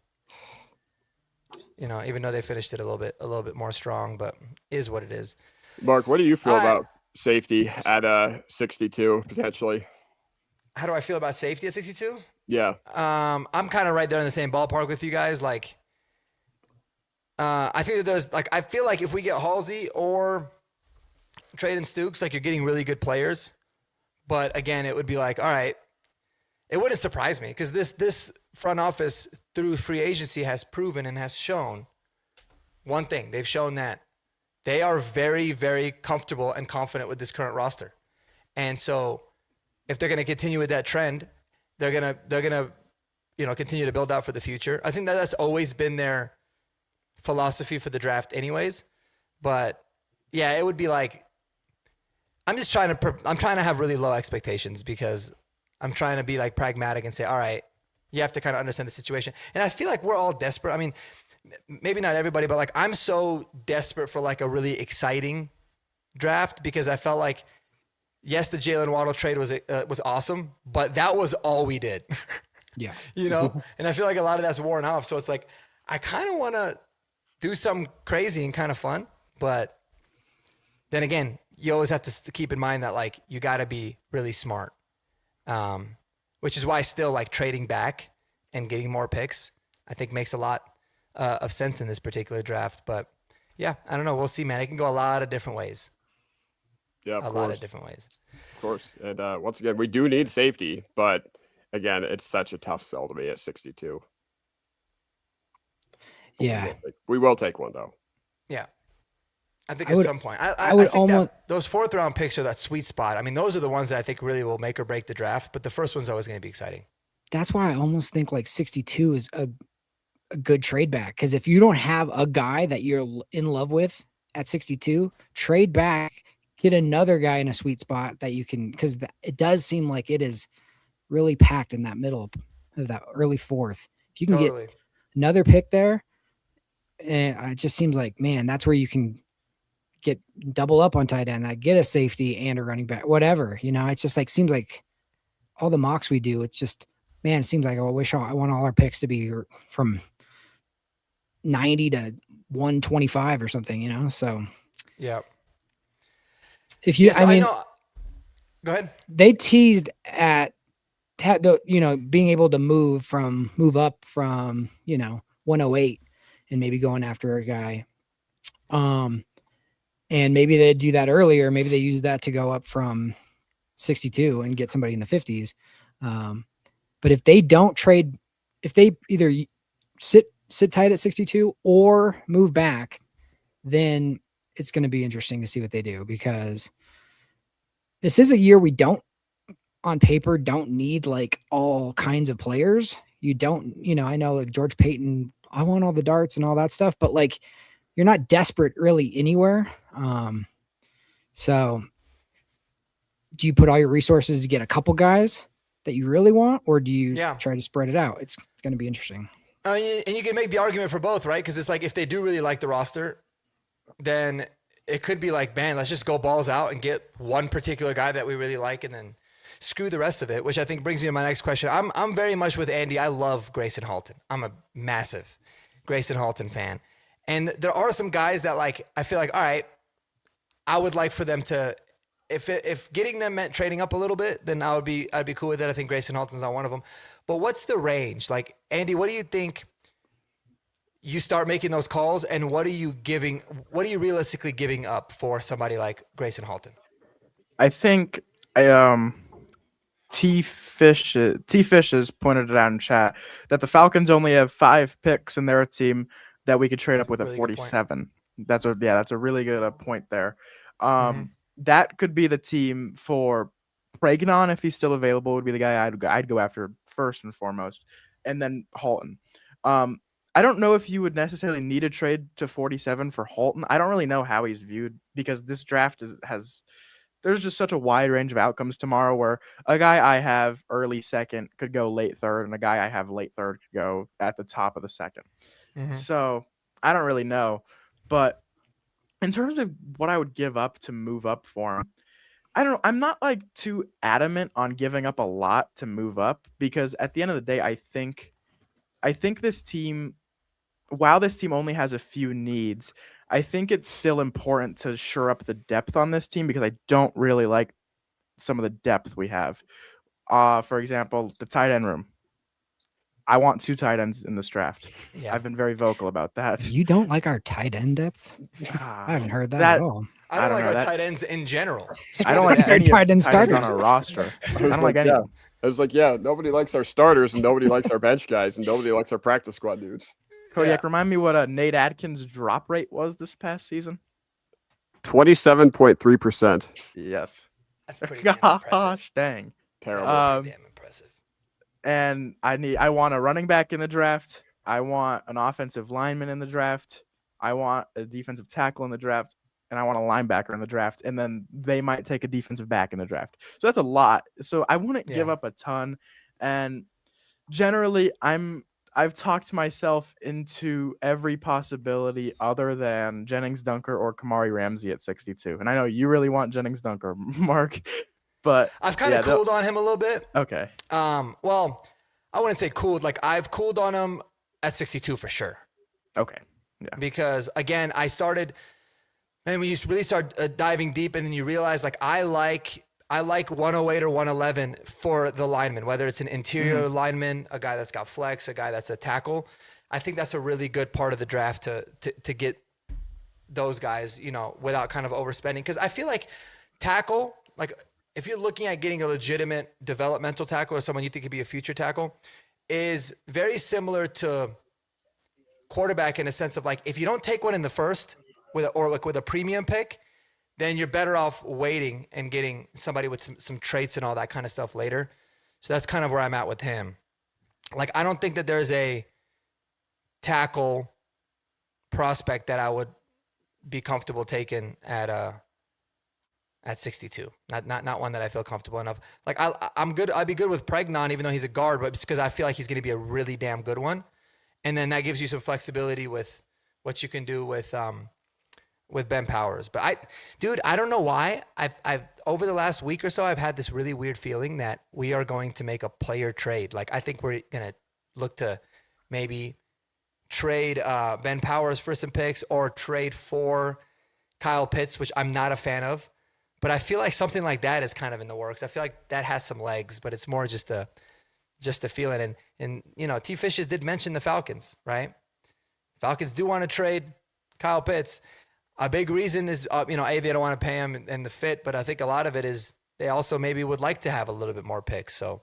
You know, even though they finished it a little bit more strong, but is what it is. Mark, what do you feel All right. about safety at 62 potentially? How do I feel about safety at 62? Yeah. I'm kind of right there in the same ballpark with you guys. Like, I think that there's like I feel like if we get Halsey or Traden Stukes, like you're getting really good players. But again, it would be like, all right, it wouldn't surprise me because this front office through free agency has proven and has shown one thing. They've shown that they are very, very comfortable and confident with this current roster. And so if they're going to continue with that trend, they're going to, you know, continue to build out for the future. I think that that's always been their philosophy for the draft anyways. But yeah, it would be like, I'm trying to have really low expectations because I'm trying to be like pragmatic and say, all right, you have to kind of understand the situation. And I feel like we're all desperate. I mean, maybe not everybody, but like I'm so desperate for like a really exciting draft because I felt like, yes, the Jalen Waddle trade was awesome, but that was all we did. Yeah. You know? And I feel like a lot of that's worn off. So it's like, I kind of want to do something crazy and kind of fun. But then again, you always have to keep in mind that like, you got to be really smart. Which is why still like trading back and getting more picks, I think makes a lot of sense in this particular draft. But yeah, I don't know. We'll see, man. It can go a lot of different ways. Yeah, A lot of different ways. Of course. And once again, we do need safety, but again, it's such a tough sell to me at 62. Yeah. We will take one though. Yeah. I think I at would- some point. I would think almost- those 4th round picks are that sweet spot. I mean, those are the ones that I think really will make or break the draft, but the first one's always going to be exciting. That's why I almost think like 62 is a good trade back. Because if you don't have a guy that you're in love with at 62, trade back, get another guy in a sweet spot that you can, because it does seem like it is really packed in that middle of that early 4th. If you can Totally. get another pick there, and it just seems like, man, that's where you can get double up on tight end, that get a safety and a running back, whatever. It's just like, seems like all the mocks we do, it's just, man, it seems like I want all our picks to be from 90 to 125 or something, so Yeah. if you, Yeah, so I mean, know. Go ahead. they teased at being able to move up from 108 and maybe going after a guy, and maybe they'd do that earlier. Maybe they use that to go up from 62 and get somebody in the 50s. But if they don't trade, if they either sit tight at 62 or move back, then it's going to be interesting to see what they do, because this is a year we don't, on paper, don't need like all kinds of players. You don't, I know like George Payton, I want all the darts and all that stuff, but like you're not desperate really anywhere. So do you put all your resources to get a couple guys that you really want, or do you try to spread it out? It's going to be interesting. And you can make the argument for both, right? Because it's like, if they do really like the roster, then it could be like, man, let's just go balls out and get one particular guy that we really like, and then screw the rest of it, which I think brings me to my next question. I'm very much with Andy. I love Grayson Halton. I'm a massive Grayson Halton fan. And there are some guys that, like, I feel like, all right, I would like for them to, if getting them meant trading up a little bit, then I'd be cool with it. I think Grayson Halton's not one of them. But what's the range? Like, Andy, what do you think you start making those calls, and what are you realistically giving up for somebody like Grayson Halton? I think T Fish has pointed it out in chat that the Falcons only have 5 picks in their team that we could trade up with Really at good 47. That's a really good point there. That could be the team for Pregnon, if he's still available, would be the guy I'd go after first and foremost, and then Halton. I don't know if you would necessarily need a trade to 47 for Halton. I don't really know how he's viewed, because this draft there's just such a wide range of outcomes tomorrow, where a guy I have early second could go late third, and a guy I have late third could go at the top of the second. So I don't really know. But in terms of what I would give up to move up for him, I don't know. I'm not like too adamant on giving up a lot to move up, because at the end of the day, I think this team, while this team only has a few needs, I think it's still important to shore up the depth on this team, because I don't really like some of the depth we have. For example, the tight end room. I want 2 tight ends in this draft. Yeah. I've been very vocal about that. You don't like our tight end depth? I haven't heard that at all. I don't like know, our tight ends in general. I don't like Our any tight end tight ends on starters. our roster. I don't like any. I was like, nobody likes our starters, and nobody likes our bench guys, and nobody likes our practice squad dudes. Kodiak, remind me what Nate Atkins' drop rate was this past season. 27.3%. Yes. That's pretty damn impressive. Gosh, dang. Terrible. That's pretty damn impressive. And I want a running back in the draft. I want an offensive lineman in the draft. I want a defensive tackle in the draft, and I want a linebacker in the draft. And then they might take a defensive back in the draft. So that's a lot. So I wouldn't give up a ton. And generally, I've talked myself into every possibility other than Jennings Dunker or Kamari Ramsey at 62. And I know you really want Jennings Dunker, Mark, but I've kind of cooled on him a little bit. Okay. Well, I wouldn't say cooled. Like, I've cooled on him at 62 for sure. Okay. Yeah. Because again, I started, and when you really start diving deep, and then you realize, like, I like 108 or 111 for the lineman, whether it's an interior lineman, a guy that's got flex, a guy that's a tackle. I think that's a really good part of the draft to get those guys, without kind of overspending. Because I feel like tackle, like if you're looking at getting a legitimate developmental tackle or someone you think could be a future tackle, is very similar to quarterback in a sense of like, if you don't take one in the first with a premium pick, then you're better off waiting and getting somebody with some traits and all that kind of stuff later. So that's kind of where I'm at with him. Like, I don't think that there's a tackle prospect that I would be comfortable taking at 62. Not one that I feel comfortable enough. Like, I'm good. I'd be good with Pregnon, even though he's a guard, but it's because I feel like he's going to be a really damn good one. And then that gives you some flexibility with what you can do with Ben Powers. But I don't know why. I've over the last week or so, I've had this really weird feeling that we are going to make a player trade. Like, I think we're going to look to maybe trade Ben Powers for some picks or trade for Kyle Pitts, which I'm not a fan of. But I feel like something like that is kind of in the works. I feel like that has some legs, but it's more just a feeling. And T. Fishes did mention the Falcons, right? Falcons do want to trade Kyle Pitts. A big reason is, they don't want to pay him and the fit, but I think a lot of it is they also maybe would like to have a little bit more picks. So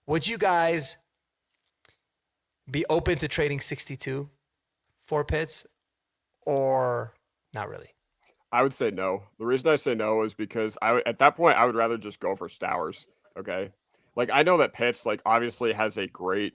would you guys be open to trading 62 for Pitts or not really? I would say no. The reason I say no is because at that point, I would rather just go for Stowers. Okay. Like, I know that Pitts, like, obviously has a great,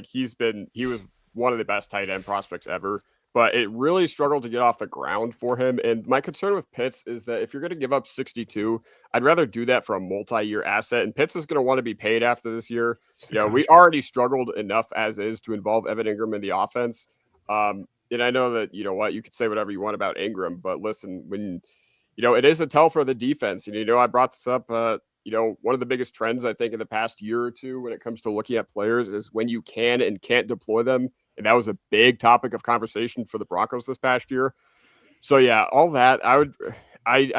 he was one of the best tight end prospects ever, but it really struggled to get off the ground for him. And my concern with Pitts is that if you're going to give up 62, I'd rather do that for a multi-year asset. And Pitts is going to want to be paid after this year. We already struggled enough as is to involve Evan Ingram in the offense. And I know that, you could say whatever you want about Ingram, but listen, when, it is a tell for the defense. And, I brought this up, one of the biggest trends, I think, in the past year or two when it comes to looking at players is when you can and can't deploy them. And that was a big topic of conversation for the Broncos this past year. So, yeah, all that, I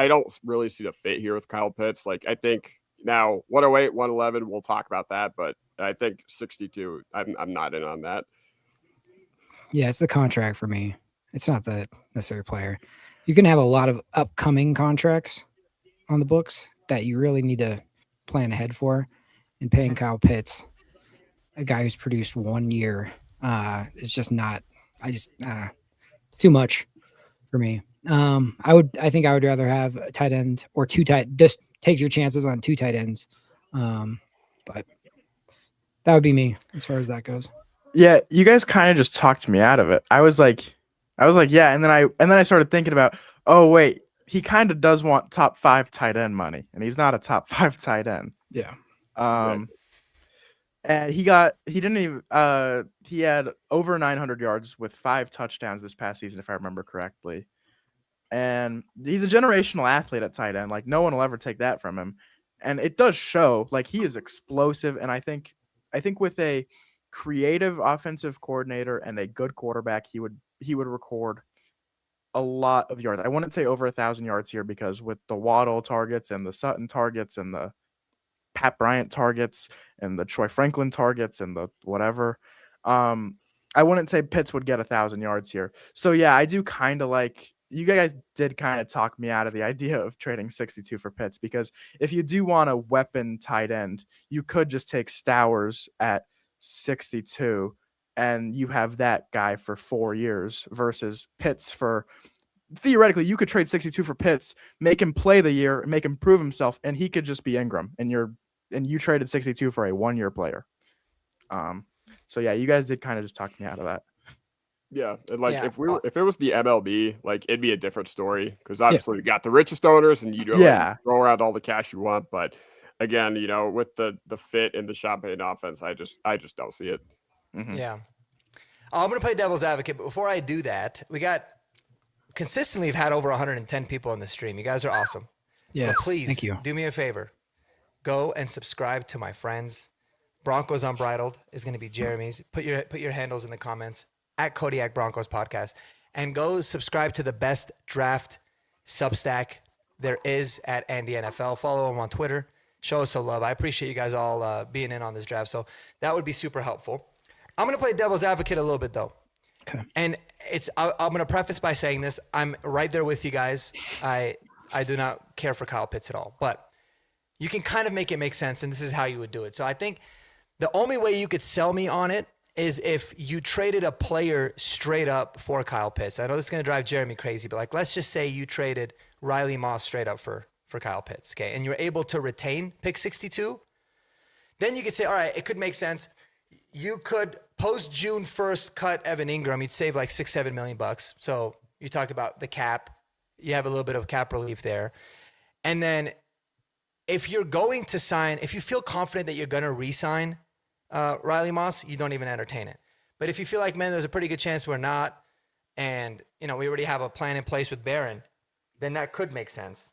don't really see the fit here with Kyle Pitts. Like, I think now 108, 111, we'll talk about that. But I think 62, I'm not in on that. Yeah, it's the contract for me. It's not the necessary player. You can have a lot of upcoming contracts on the books that you really need to plan ahead for. And paying Kyle Pitts, a guy who's produced 1 year, is just not. It's too much for me. I think I would rather have a tight end or just take your chances on 2 tight ends. But that would be me as far as that goes. Yeah, you guys kind of just talked me out of it. I was like, yeah, and then I started thinking about, oh wait, he kind of does want top 5 tight end money, and he's not a top 5 tight end. Yeah. And he had over 900 yards with 5 touchdowns this past season, if I remember correctly. And he's a generational athlete at tight end. Like, no one will ever take that from him. And it does show, like, he is explosive. And I think with a creative offensive coordinator and a good quarterback, he would record a lot of yards. I wouldn't say over 1,000 yards here because with the Waddle targets and the Sutton targets and the Pat Bryant targets and the Troy Franklin targets and the whatever, I wouldn't say Pitts would get 1,000 yards here. So yeah, I do kind of like, you guys did kind of talk me out of the idea of trading 62 for Pitts, because if you do want a weapon tight end, you could just take Stowers at 62 and you have that guy for 4 years versus Pitts for, theoretically, you could trade 62 for Pitts, make him play the year, make him prove himself, and he could just be Ingram, and you traded 62 for a 1-year player. So yeah, you guys did kind of just talk me out of that. Yeah, and if it was the MLB, like, it'd be a different story, because obviously we got the richest owners and you throw around all the cash you want, but again, with the fit and the Champagne offense, I just don't see it. Mm-hmm. Yeah. I'm going to play devil's advocate, but before I do that, we consistently have had over 110 people on the stream. You guys are awesome. Yes, but please, thank you. Do me a favor. Go and subscribe to my friends. Broncos Unbridled is going to be Jeremy's. Put your handles in the comments at Kodiak Broncos Podcast, and go subscribe to the best draft Substack there is at Andy NFL. Follow him on Twitter. Show us some love. I appreciate you guys all being in on this draft. So that would be super helpful. I'm going to play devil's advocate a little bit though. Okay. And I'm going to preface by saying this. I'm right there with you guys. I do not care for Kyle Pitts at all, but you can kind of make it make sense. And this is how you would do it. So I think the only way you could sell me on it is if you traded a player straight up for Kyle Pitts. I know this is going to drive Jeremy crazy, but like, let's just say you traded Riley Moss straight up for Kyle Pitts. Okay. And you're able to retain pick 62. Then you could say, all right, it could make sense. You could post June 1st cut Evan Ingram. You'd save like $6-7 million. So you talk about the cap. You have a little bit of cap relief there. And then if you're going to sign, if you feel confident that you're going to re-sign Riley Moss, you don't even entertain it. But if you feel like, man, there's a pretty good chance we're not, and we already have a plan in place with Barron, then that could make sense.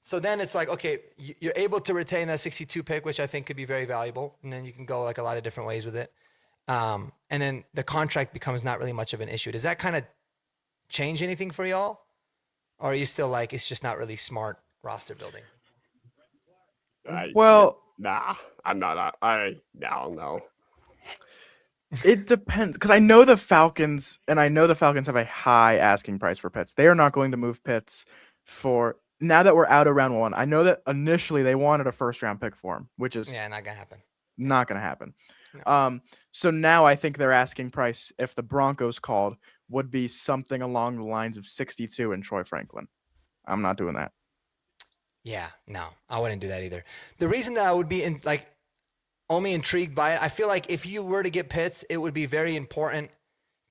So then it's like, okay, you're able to retain that 62 pick, which I think could be very valuable. And then you can go like a lot of different ways with it. And then the contract becomes not really much of an issue. Does that kind of change anything for y'all? Or are you still like, it's just not really smart roster building? Nah, I'm not. No. It depends, because I know the Falcons have a high asking price for Pitts. They are not going to move Pitts for, now that we're out of round 1. I know that initially they wanted a first-round pick for him, which is not gonna happen. Not gonna happen. No. So now I think their asking price, if the Broncos called, would be something along the lines of 62 in Troy Franklin. I'm not doing that. Yeah, no, I wouldn't do that either. The reason that I would be only intrigued by it, I feel like if you were to get Pitts, it would be very important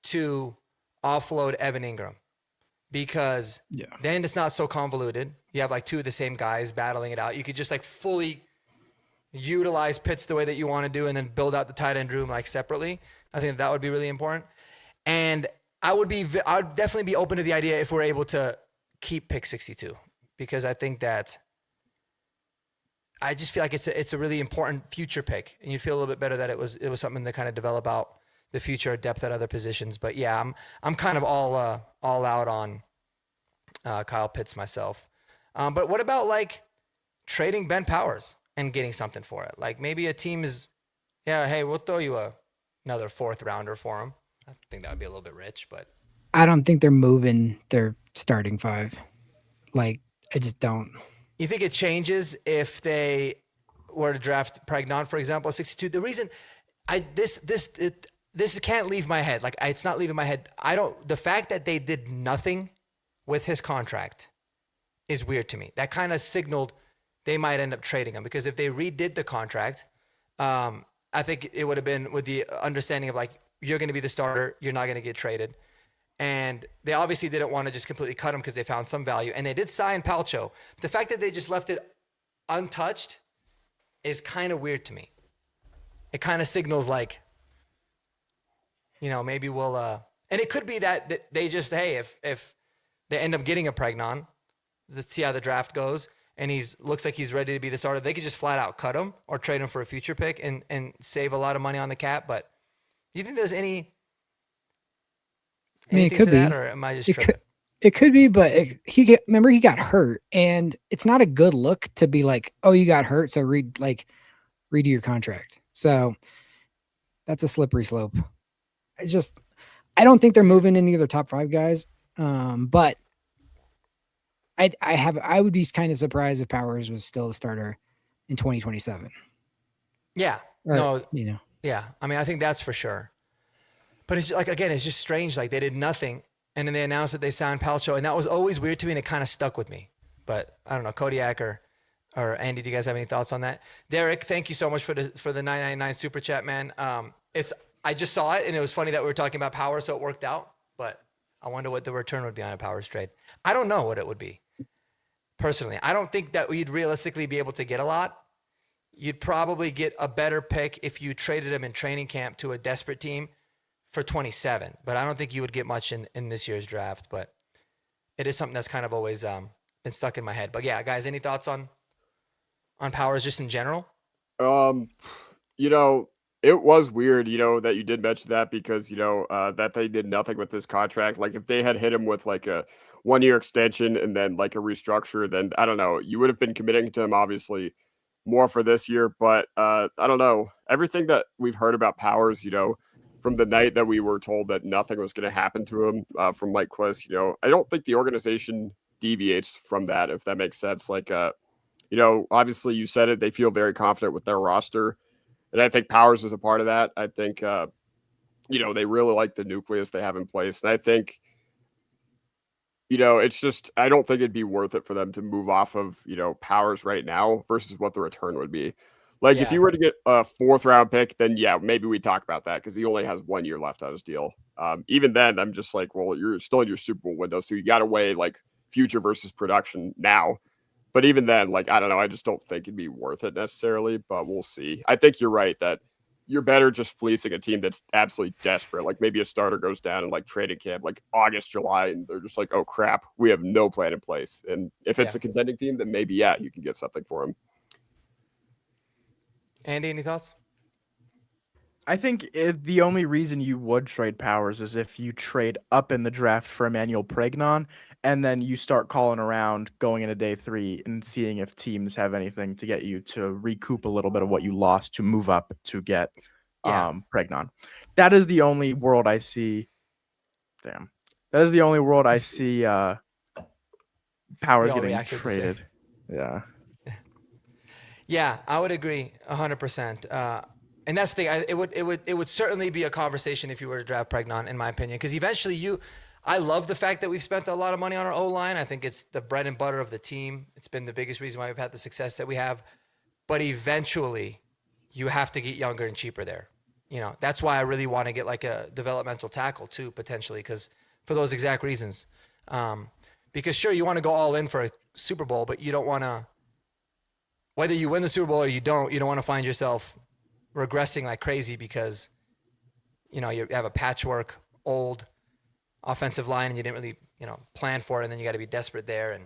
to offload Evan Ingram, because then it's not so convoluted. You have like two of the same guys battling it out. You could just like fully utilize Pitts the way that you want to do, and then build out the tight end room like separately. I think that would be really important. And I would definitely be open to the idea if we're able to keep pick 62, because I think that I just feel like it's a really important future pick, and you feel a little bit better that it was something to kind of develop out the future depth at other positions. But yeah, I'm kind of all out on Kyle Pitts myself. But what about like trading Ben Powers and getting something for it? Like maybe a team is, hey, we'll throw you another 4th rounder for him. I think that would be a little bit rich, but I don't think they're moving their starting 5. Like, I just don't. You think it changes if they were to draft Pregnon, for example, at 62? The reason this can't leave my head. Like, it's not leaving my head. The fact that they did nothing with his contract is weird to me. That kind of signaled they might end up trading him, because if they redid the contract, I think it would have been with the understanding of like, you're going to be the starter, you're not going to get traded. And they obviously didn't want to just completely cut him because they found some value. And they did sign Palcho. But the fact that they just left it untouched is kind of weird to me. It kind of signals like, maybe we'll and it could be that they just, hey, if they end up getting a Pregnon, let's see how the draft goes, and looks like he's ready to be the starter, they could just flat out cut him or trade him for a future pick and save a lot of money on the cap. But do you think there's anything it could be. That, or am I just tripping? It could be, but remember he got hurt, and it's not a good look to be like, oh, you got hurt, so redo your contract. So that's a slippery slope. It's just, I don't think they're moving any of their top 5 guys. But I would be kind of surprised if Powers was still a starter in 2027. Yeah. Yeah. I mean, I think that's for sure. But it's like, again, it's just strange. Like they did nothing, and then they announced that they signed Palcho, and that was always weird to me, and it kind of stuck with me. But I don't know, Kodiak or Andy, do you guys have any thoughts on that? Derek, thank you so much for the $9.99 super chat, man. I just saw it, and it was funny that we were talking about Powers, so it worked out. But I wonder what the return would be on a Powers trade. I don't know what it would be. Personally, I don't think that we'd realistically be able to get a lot. You'd probably get a better pick if you traded him in training camp to a desperate team for 27, but I don't think you would get much in this year's draft. But it is something that's kind of always been stuck in my head. But yeah, guys, any thoughts on Powers just in general? It was weird, that you did mention that, because that they did nothing with this contract. Like if they had hit him with like a 1-year extension and then like a restructure, then I don't know, you would have been committing to him obviously more for this year. But I don't know, everything that we've heard about Powers, from the night that we were told that nothing was going to happen to him from Mike Klis. I don't think the organization deviates from that, if that makes sense. Obviously you said it, they feel very confident with their roster. And I think Powers is a part of that. I think, they really like the nucleus they have in place. And I think, it's just, I don't think it'd be worth it for them to move off of, Powers right now versus what the return would be. If you were to get a 4th round pick, then yeah, maybe we talk about that because he only has 1 year left on his deal. Even then, I'm just like, well, you're still in your Super Bowl window, so you got to weigh future versus production now. But even then, I don't know, I just don't think it'd be worth it necessarily. But we'll see. I think you're right that you're better just fleecing a team that's absolutely desperate. Maybe a starter goes down in training camp, August, July, and they're just like, oh crap, we have no plan in place. And if it's a contending team, then maybe you can get something for him. Andy, any thoughts? I think the only reason you would trade Powers is if you trade up in the draft for Emmanuel Pregnon, and then you start calling around going into day 3 and seeing if teams have anything to get you to recoup a little bit of what you lost to move up to get Pregnon. That is the only world I see. That is the only world I see Powers getting traded. Yeah. Yeah, I would agree 100%. And that's the thing. It would certainly be a conversation if you were to draft Pregnon, in my opinion, because eventually I love the fact that we've spent a lot of money on our O-line. I think it's the bread and butter of the team. It's been the biggest reason why we've had the success that we have. But eventually, you have to get younger and cheaper there. That's why I really want to get a developmental tackle too, potentially, because for those exact reasons. Because sure, you want to go all in for a Super Bowl, but you don't want to. Whether you win the Super Bowl or you don't want to find yourself regressing like crazy because, you have a patchwork old offensive line and you didn't really, plan for it, and then you got to be desperate there.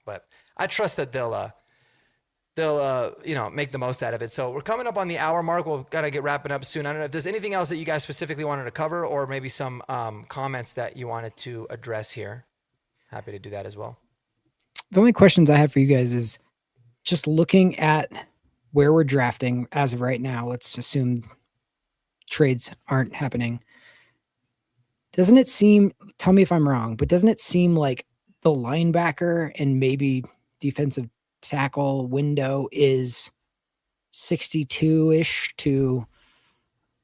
But I trust that they'll make the most out of it. So we're coming up on the hour mark. We'll gotta get wrapping up soon. I don't know if there's anything else that you guys specifically wanted to cover, or maybe some comments that you wanted to address here. Happy to do that as well. The only questions I have for you guys is, just looking at where we're drafting as of right now, let's assume trades aren't happening. Doesn't it seem, tell me if I'm wrong, but doesn't it seem like the linebacker and maybe defensive tackle window is 62-ish to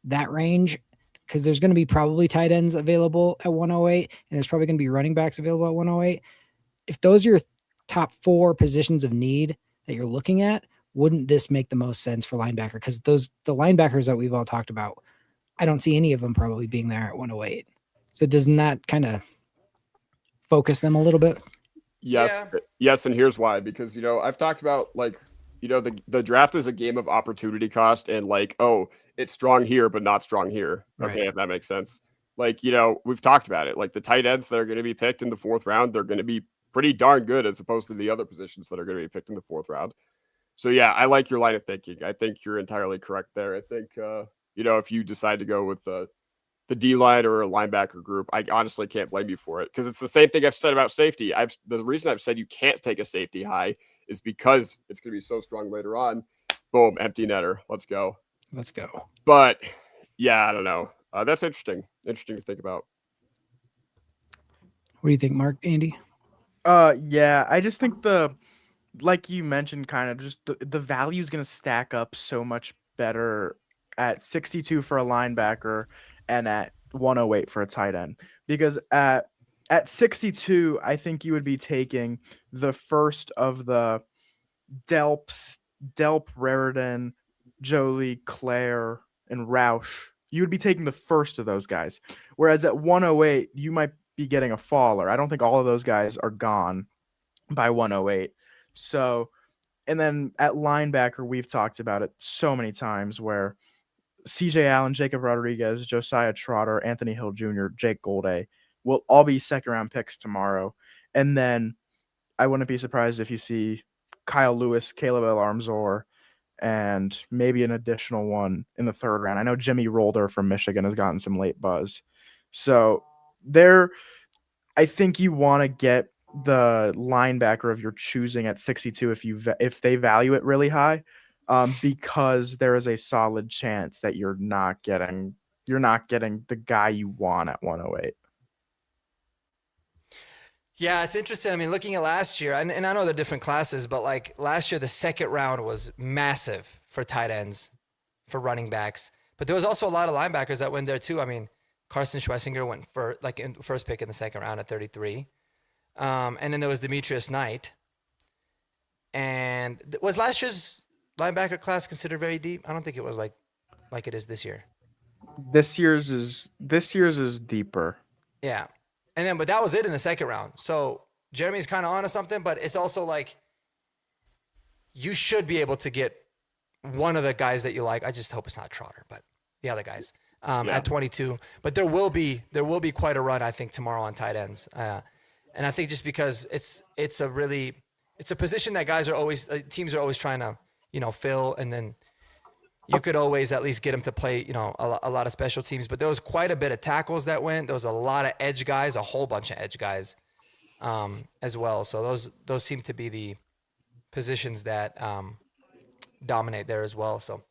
that range? Because there's going to be probably tight ends available at 108, and there's probably going to be running backs available at 108. If those are your top 4 positions of need that you're looking at, wouldn't this make the most sense for linebacker? Because the linebackers that we've all talked about, I don't see any of them probably being there at 108. So doesn't that kind of focus them a little bit? Yes, and here's why. Because I've talked about the draft is a game of opportunity cost, and it's strong here but not strong here. Okay, right. If that makes sense. We've talked about it. The tight ends that are going to be picked in the 4th round, they're going to be pretty darn good as opposed to the other positions that are going to be picked in the 4th round. So yeah, I like your line of thinking. I think you're entirely correct there. I think if you decide to go with the D-line or a linebacker group, I honestly can't blame you for it, because it's the same thing I've said about safety. The reason I've said you can't take a safety high is because it's going to be so strong later on. Boom, empty netter. Let's go. But yeah, I don't know. That's interesting to think about. What do you think, Mark? Andy? Yeah, I just think like you mentioned, kind of just the value is going to stack up so much better at 62 for a linebacker and at 108 for a tight end, because at 62, I think you would be taking the first of the Delp, Raritan, Jolie, Claire, and Roush. You would be taking the first of those guys. Whereas at 108, you might be getting a faller. I don't think all of those guys are gone by 108. So, and then at linebacker, we've talked about it so many times where CJ Allen, Jacob Rodriguez, Josiah Trotter, Anthony Hill Jr., Jake Golday will all be 2nd round picks tomorrow. And then I wouldn't be surprised if you see Kyle Lewis, Caleb Alarmzor, and maybe an additional one in the 3rd round. I know Jimmy Rolder from Michigan has gotten some late buzz. So I think you want to get the linebacker of your choosing at 62 if they value it really high, because there is a solid chance that you're not getting you're not getting the guy you want at 108. Yeah, it's interesting. I mean, looking at last year, and I know they're different classes, but like last year, the second round was massive for tight ends, for running backs. But there was also a lot of linebackers that went there too. I mean, Carson Schwessinger went for like in first pick in the second round at 33. And then there was Demetrius Knight. And was last year's linebacker class considered very deep? I don't think it was like it is this year. This year's is deeper. Yeah. And then, but that was it in the second round. So Jeremy's kind of onto something, but it's also like you should be able to get one of the guys that you like. I just hope it's not Trotter, but the other guys at 22. But there will be quite a run, I think, tomorrow on tight ends. And I think just because it's a position that guys are always teams are always trying to fill, and then you could always at least get him to play, a lot of special teams. But there was quite a bit of tackles that went. There was a lot of edge guys, a whole bunch of edge guys as well. So those seem to be the positions that dominate there as well. So,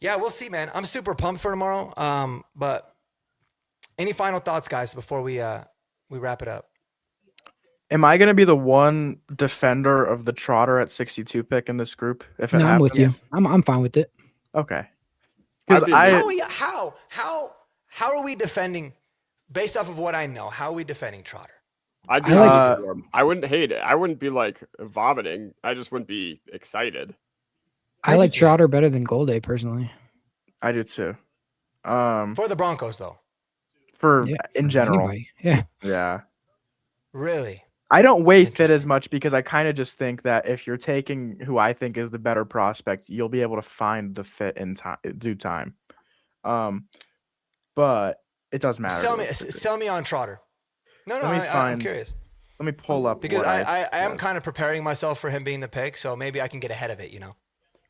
yeah, we'll see, man. I'm super pumped for tomorrow. But any final thoughts, guys, before we wrap it up? Am I going to be the one defender of the Trotter at 62 pick in this group? If it No, I'm happens? with you. I'm fine with it. Okay. I'd Because be- How are we defending based off of what I know? How are we defending Trotter? I'd be I like lukewarm. I wouldn't hate it. I wouldn't be like vomiting. I just wouldn't be excited. I like Trotter better than Golday personally. I do too. For the Broncos, though. For Yeah, in general, Anybody. Yeah. yeah. Really? I don't weigh fit Interesting. as much because I kind of just think that if you're taking who I think is the better prospect, you'll be able to find the fit in time, due time. But it does matter. Sell me on Trotter. No, Let me I'm find- curious Let me pull up because what I am said. kind of preparing myself for him being the pick, so maybe I can get ahead of it.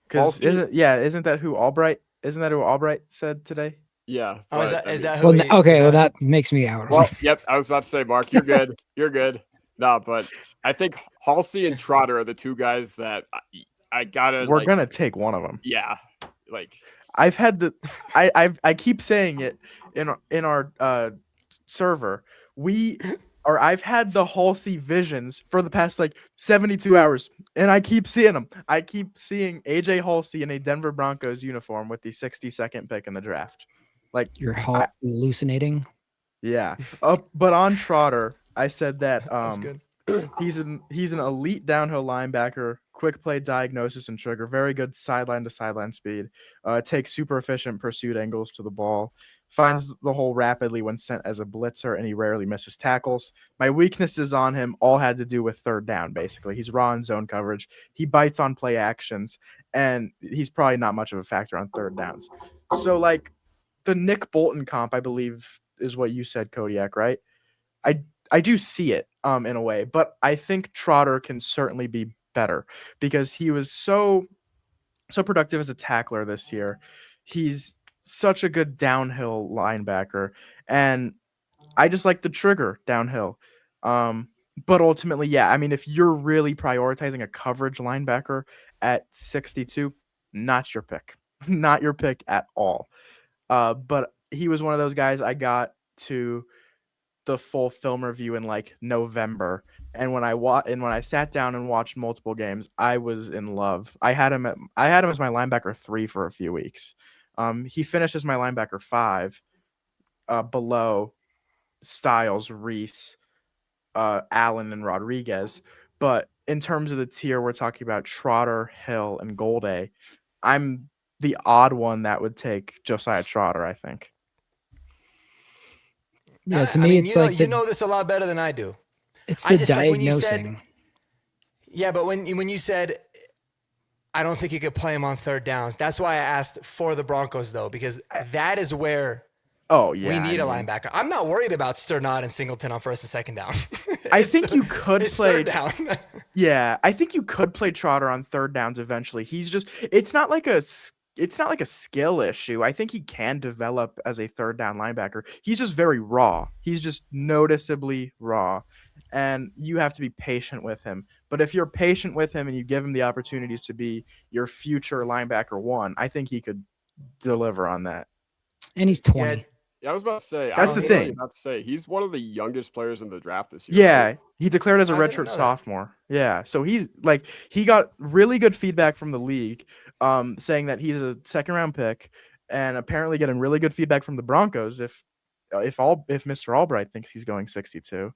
Because Halsey- isn't that who Albright said today? Yeah. Oh, is but, that is that Well, who? he- okay. is Well, that- that makes me out. Well, yep. I was about to say, Mark, you're good. You're good. No, but I think Halsey and Trotter are the two guys that I gotta. We're like, gonna take one of them. Yeah. Like. I've had the I keep saying it in our server. I've had the Halsey visions for the past like 72 hours, and I keep seeing them. I keep seeing AJ Halsey in a Denver Broncos uniform with the 62nd pick in the draft. Like, You're hallucinating. yeah. But on Trotter, I said that That's good. he's an elite downhill linebacker, quick play diagnosis and trigger, very good sideline to sideline speed, takes super efficient pursuit angles to the ball, finds the hole rapidly when sent as a blitzer, and he rarely misses tackles. My weaknesses on him all had to do with third down, basically. He's raw in zone coverage. He bites on play actions, and he's probably not much of a factor on third downs. So, like, the Nick Bolton comp, I believe, is what you said, Kodiak, right? I do see it in a way, but I think Trotter can certainly be better because he was so productive as a tackler this year. He's such a good downhill linebacker, and I just like the trigger downhill. But ultimately, yeah, I mean, if you're really prioritizing a coverage linebacker at 62, not your pick. Not your pick at all. But he was one of those guys I got to the full film review in like November, and when I sat down and watched multiple games, I was in love. I had him as my linebacker 3 for a few weeks. He finished as my linebacker 5, below Styles, Reese, Allen, and Rodriguez. But in terms of the tier, we're talking about Trotter, Hill, and Golday. I'm the odd one that would take Josiah Trotter, I think. Yeah, to I me, mean, it's you know this a lot better than I do. it's I the just, like, when you said- diagnosing. Yeah, but when you said, I don't think you could play him on third downs. That's why I asked for the Broncos, though, because that is where Oh yeah, we need I a mean, linebacker. I'm not worried about Sternad and Singleton on first and second down. I think you could It's play. third down. Yeah, I think you could play Trotter on third downs eventually. It's not like a skill issue. I think he can develop as a third down linebacker. He's just very raw. He's just noticeably raw, and you have to be patient with him. But if you're patient with him and you give him the opportunities to be your future linebacker 1, I think he could deliver on that. And he's 20. Yeah, I was about to say. That's the thing. About to say he's one of the youngest players in the draft this year. Yeah, right? he declared as a I didn't know redshirt that. sophomore. Yeah, so he got really good feedback from the league, saying that he's a second round pick, and apparently getting really good feedback from the Broncos if Mr. Albright thinks he's going 62.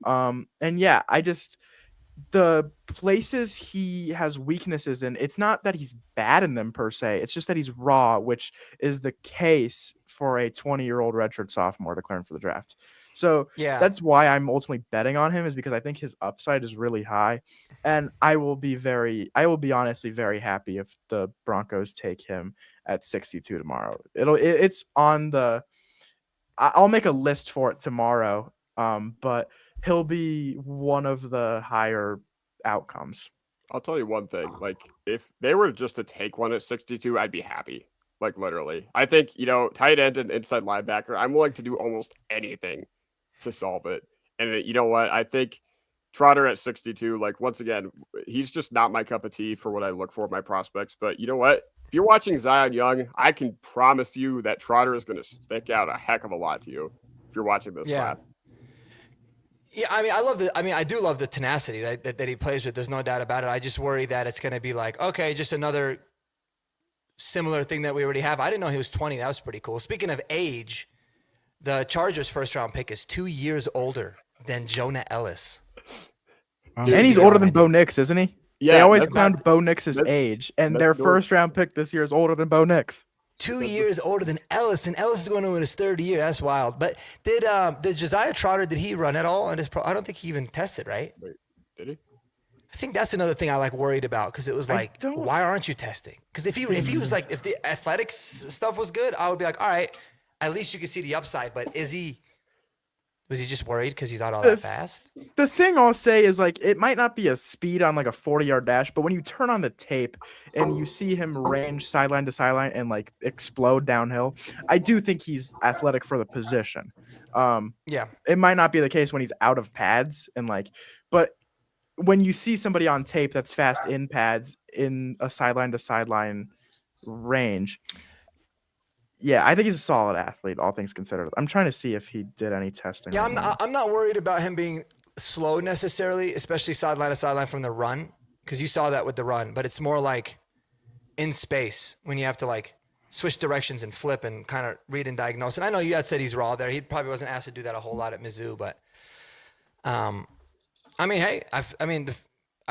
And yeah, the places he has weaknesses in, it's not that he's bad in them per se. It's just that he's raw, which is the case for a 20-year-old redshirt sophomore declaring for the draft. So Yeah. that's why I'm ultimately betting on him, is because I think his upside is really high. And I will be honestly very happy if the Broncos take him at 62 tomorrow. It's on the, I'll make a list for it tomorrow. But he'll be one of the higher outcomes. I'll tell you one thing. Like, if they were just to take one at 62, I'd be happy. Like, literally. I think, tight end and inside linebacker, I'm willing to do almost anything to solve it. And you know what? I think Trotter at 62, like, once again, he's just not my cup of tea for what I look for in my prospects. But you know what? If you're watching Zion Young, I can promise you that Trotter is going to stick out a heck of a lot to you if you're watching this class. Yeah, I do love the tenacity that he plays with. There's no doubt about it. I just worry that it's going to be like, okay, just another similar thing that we already have. I didn't know he was 20. That was pretty cool. Speaking of age, the Chargers' first-round pick is 2 years older than Jonah Ellis. And he's older than Bo Nix, isn't he? Yeah, they always found Bo Nix's age, and their first-round pick this year is older than Bo Nix. 2 years older than Ellis, and Ellis is going to win his third year. That's wild. But did Josiah Trotter, did he run at all on his I don't think he even tested, right? Wait, did he? I think that's another thing I worried about, because it was like, why aren't you testing? Because if he was like, if the athletics stuff was good, I would be like, all right, at least you can see the upside. But was he just worried because he's not all that fast? The thing I'll say is, like, it might not be a speed on like a 40-yard dash, but when you turn on the tape and you see him range sideline to sideline and like explode downhill, I do think he's athletic for the position. Yeah. It might not be the case when he's out of pads but when you see somebody on tape that's fast in pads in a sideline to sideline range, yeah, I think he's a solid athlete, all things considered. I'm trying to see if he did any testing. Yeah, I'm not worried about him being slow necessarily, especially sideline to sideline from the run, because you saw that with the run. But it's more like in space when you have to like switch directions and flip and kind of read and diagnose. And I know you had said he's raw there. He probably wasn't asked to do that a whole lot at Mizzou, but I mean, hey, I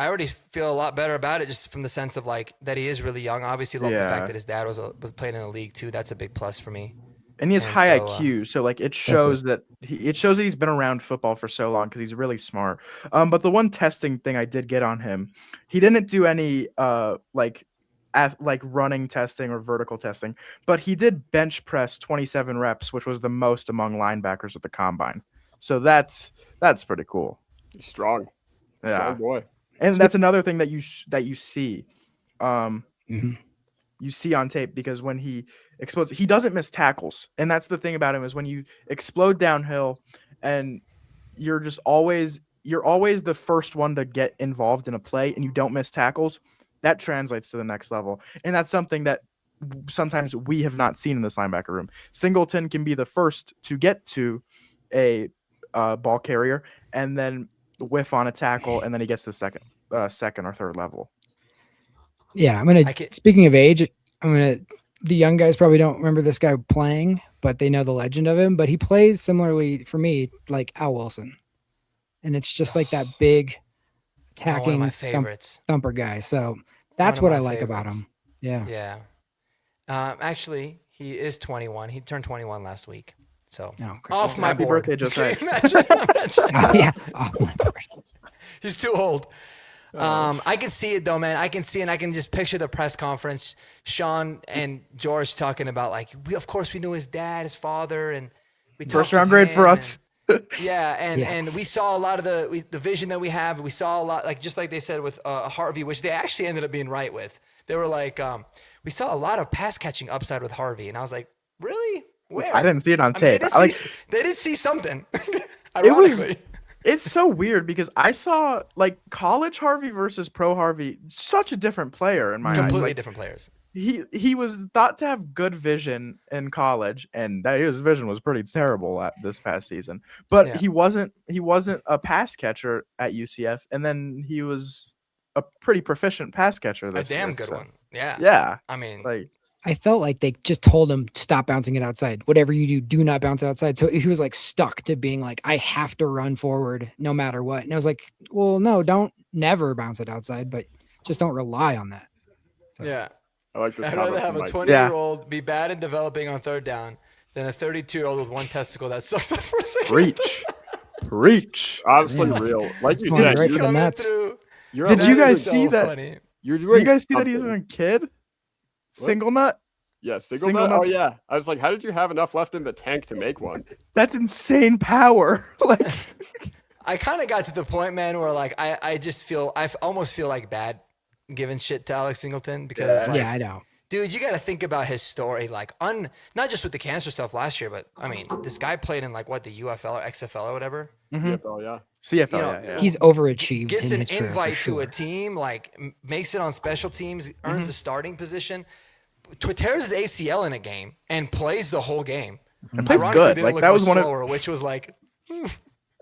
already feel a lot better about it, just from the sense of like that he is really young. Obviously, love the fact that his dad was playing in the league too. That's a big plus for me. And he has high IQ, so like it shows that he's been around football for so long, because he's really smart. But the one testing thing I did get on him, he didn't do any like running testing or vertical testing, but he did bench press 27 reps, which was the most among linebackers at the combine. So that's pretty cool. He's strong. Yeah, strong boy. And that's another thing that you see, Mm-hmm. you see on tape, because when he explodes, he doesn't miss tackles. And that's the thing about him, is when you explode downhill and you're always the first one to get involved in a play and you don't miss tackles, that translates to the next level. And that's something that sometimes we have not seen in this linebacker room. Singleton can be the first to get to a ball carrier and then whiff on a tackle, and then he gets the second or third level. Yeah, speaking of age, the young guys probably don't remember this guy playing, but they know the legend of him. But he plays similarly for me, like Al Wilson, and it's just like that big attacking one of my favorites. Thumper guy. So that's what I like about him. Yeah. Yeah. Actually, he is 21. He turned 21 last week. So off my Happy board. birthday, Josiah. Yeah, off my board. He's too old. I can see it though, man. I can see, and I can just picture the press conference. Sean and George talking about like, of course we knew his dad, his father, and we first round grade for us. And we saw a lot of the vision that we have. We saw a lot, like just like they said with Harvey, which they actually ended up being right with. They were like, we saw a lot of pass catching upside with Harvey, and I was like, really? Where? I didn't see it on tape. They did see something. Ironically. It's so weird, because I saw like college Harvey versus pro Harvey, such a different player in my eyes. Completely different players. he was thought to have good vision in college, and his vision was pretty terrible at this past season. But Yeah. he wasn't a pass catcher at UCF, and then he was a pretty proficient pass catcher A this damn year, good so- one. Yeah. Yeah, I mean, like I felt like they just told him stop bouncing it outside. Whatever you do, do not bounce it outside. So he was like stuck to being like, I have to run forward no matter what. And I was like, well, no, don't never bounce it outside, but just don't rely on that. So, yeah. I like this. I'd rather comment have from a Mike. 20-year-old be bad in developing on third down than a 32-year-old with one testicle that sucks at first second. Preach. Honestly, Yeah. real. Like you Come on, said, right for you're, the Coming Mets. through. you're Did a you man guys who's- see that? Funny. You're Did doing you guys see that he's something. a kid? Single nut? Yeah, single single nut. Oh nuts? yeah. I was like, how did you have enough left in the tank to make one? That's insane power. Like I kind of got to the point, man, where like I just feel almost feel like bad giving shit to Alex Singleton because it's like, yeah, I know. dude, you got to think about his story, like not just with the cancer stuff last year, but I mean, this guy played in like what, the UFL or XFL or whatever. CFL, yeah. CFL, You know, yeah, yeah. He's overachieved. Gets in an his career, for invite to sure. a team, like makes it on special teams, earns a starting position, tears his ACL in a game, and plays the whole game. And plays Ironically, good. didn't Like look that was much one of slower, which was like,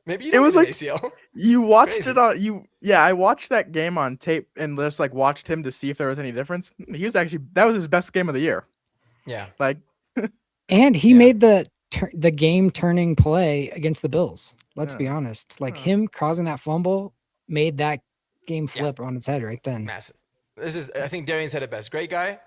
maybe you It don't was need an like- ACL. you watched Crazy. it on I watched that game on tape and just like watched him to see if there was any difference. He was actually that was his best game of the year. Yeah. Like And he Yeah. made the game turning play against the Bills. Let's Yeah. be honest. Like Yeah. him causing that fumble made that game Yeah. flip on its head right then. Massive. This is, I think Darian said it best. Great guy,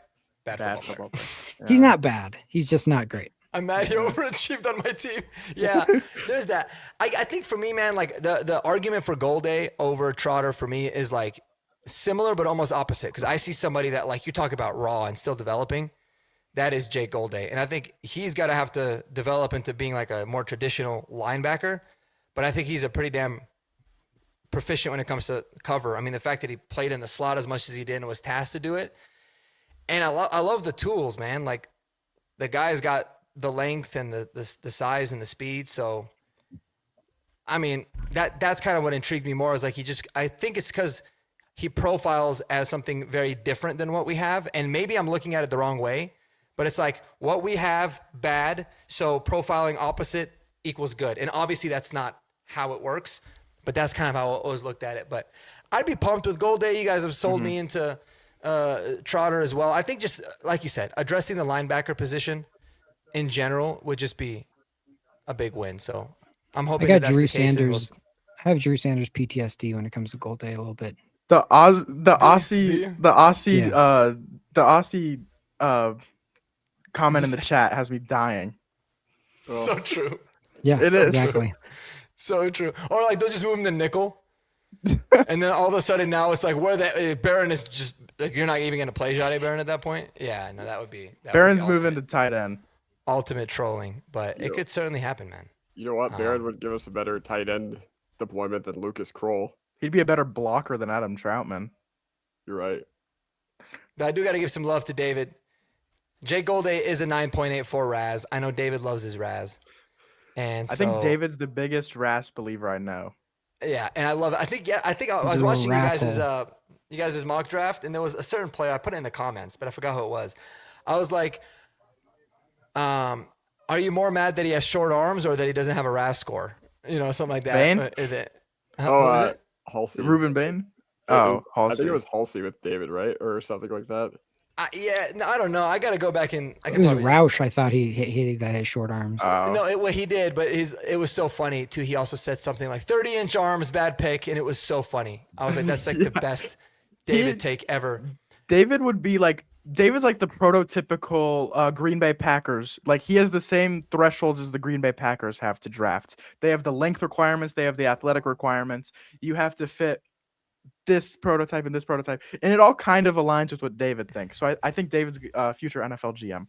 bad bad football player. football player. He's Yeah. not bad. He's just not great. I'm mad he overachieved on my team. Yeah, there's that. I think for me, man, like the argument for Golday over Trotter for me is like similar but almost opposite. Because I see somebody that, like, you talk about raw and still developing. That is Jake Golday, and I think he's got to have to develop into being like a more traditional linebacker. But I think he's a pretty damn proficient when it comes to cover. I mean, the fact that he played in the slot as much as he did and was tasked to do it. And I love the tools, man. Like the guy's got the length and the size and the speed. So, I mean, that's kind of what intrigued me more, is like I think it's because he profiles as something very different than what we have. And maybe I'm looking at it the wrong way, but it's like what we have, bad. So profiling opposite equals good. And obviously that's not how it works, but that's kind of how I always looked at it. But I'd be pumped with Golday. You guys have sold me into Trotter as well. I think just like you said, addressing the linebacker position in general would just be a big win. So I'm I hoping got that's Drew the case. And Sanders. I have Drew Sanders PTSD when it comes to Golday a little bit. The you? Aussie comment in the chat has me dying. So true. Yes, It is. exactly. So true. Or like they'll just move him to nickel. And then all of a sudden now it's like where that Barron is just like, you're not even going to play Jade Barron at that point. Yeah, no, that would be Barron's moving to tight end. ultimate trolling, but it Yep. could certainly happen, man. You know what? Barron would give us a better tight end deployment than Lucas Kroll. He'd be a better blocker than Adam Troutman. You're right. But I do got to give some love to David. Jake Golday is a 9.84 Raz. I know David loves his Raz. And I think so- David's the biggest RAS believer I know. Yeah, and I love it. I think I He's was a watching rascal. you guys' mock draft, and there was a certain player. I put it in the comments, but I forgot who it was. I was like, are you more mad that he has short arms or that he doesn't have a RAS score? You know, something like that. Bain? What was it? Halsey. Ruben Bain? It was- Oh, I think it Halsey. was Halsey with David, right? Or something like that. Yeah, no, I don't know. I got to go back and. I It can was probably just- Roush. I thought he hit that had short arms. Oh. No, well, he did, but it was so funny too. He also said something like 30-inch arms, bad pick, and it was so funny. I was like, that's like the Yeah. best David take ever. David's like the prototypical Green Bay Packers. Like he has the same thresholds as the Green Bay Packers have to draft. They have the length requirements, they have the athletic requirements. You have to fit this prototype and this prototype, and it all kind of aligns with what David thinks. So I think David's future NFL GM.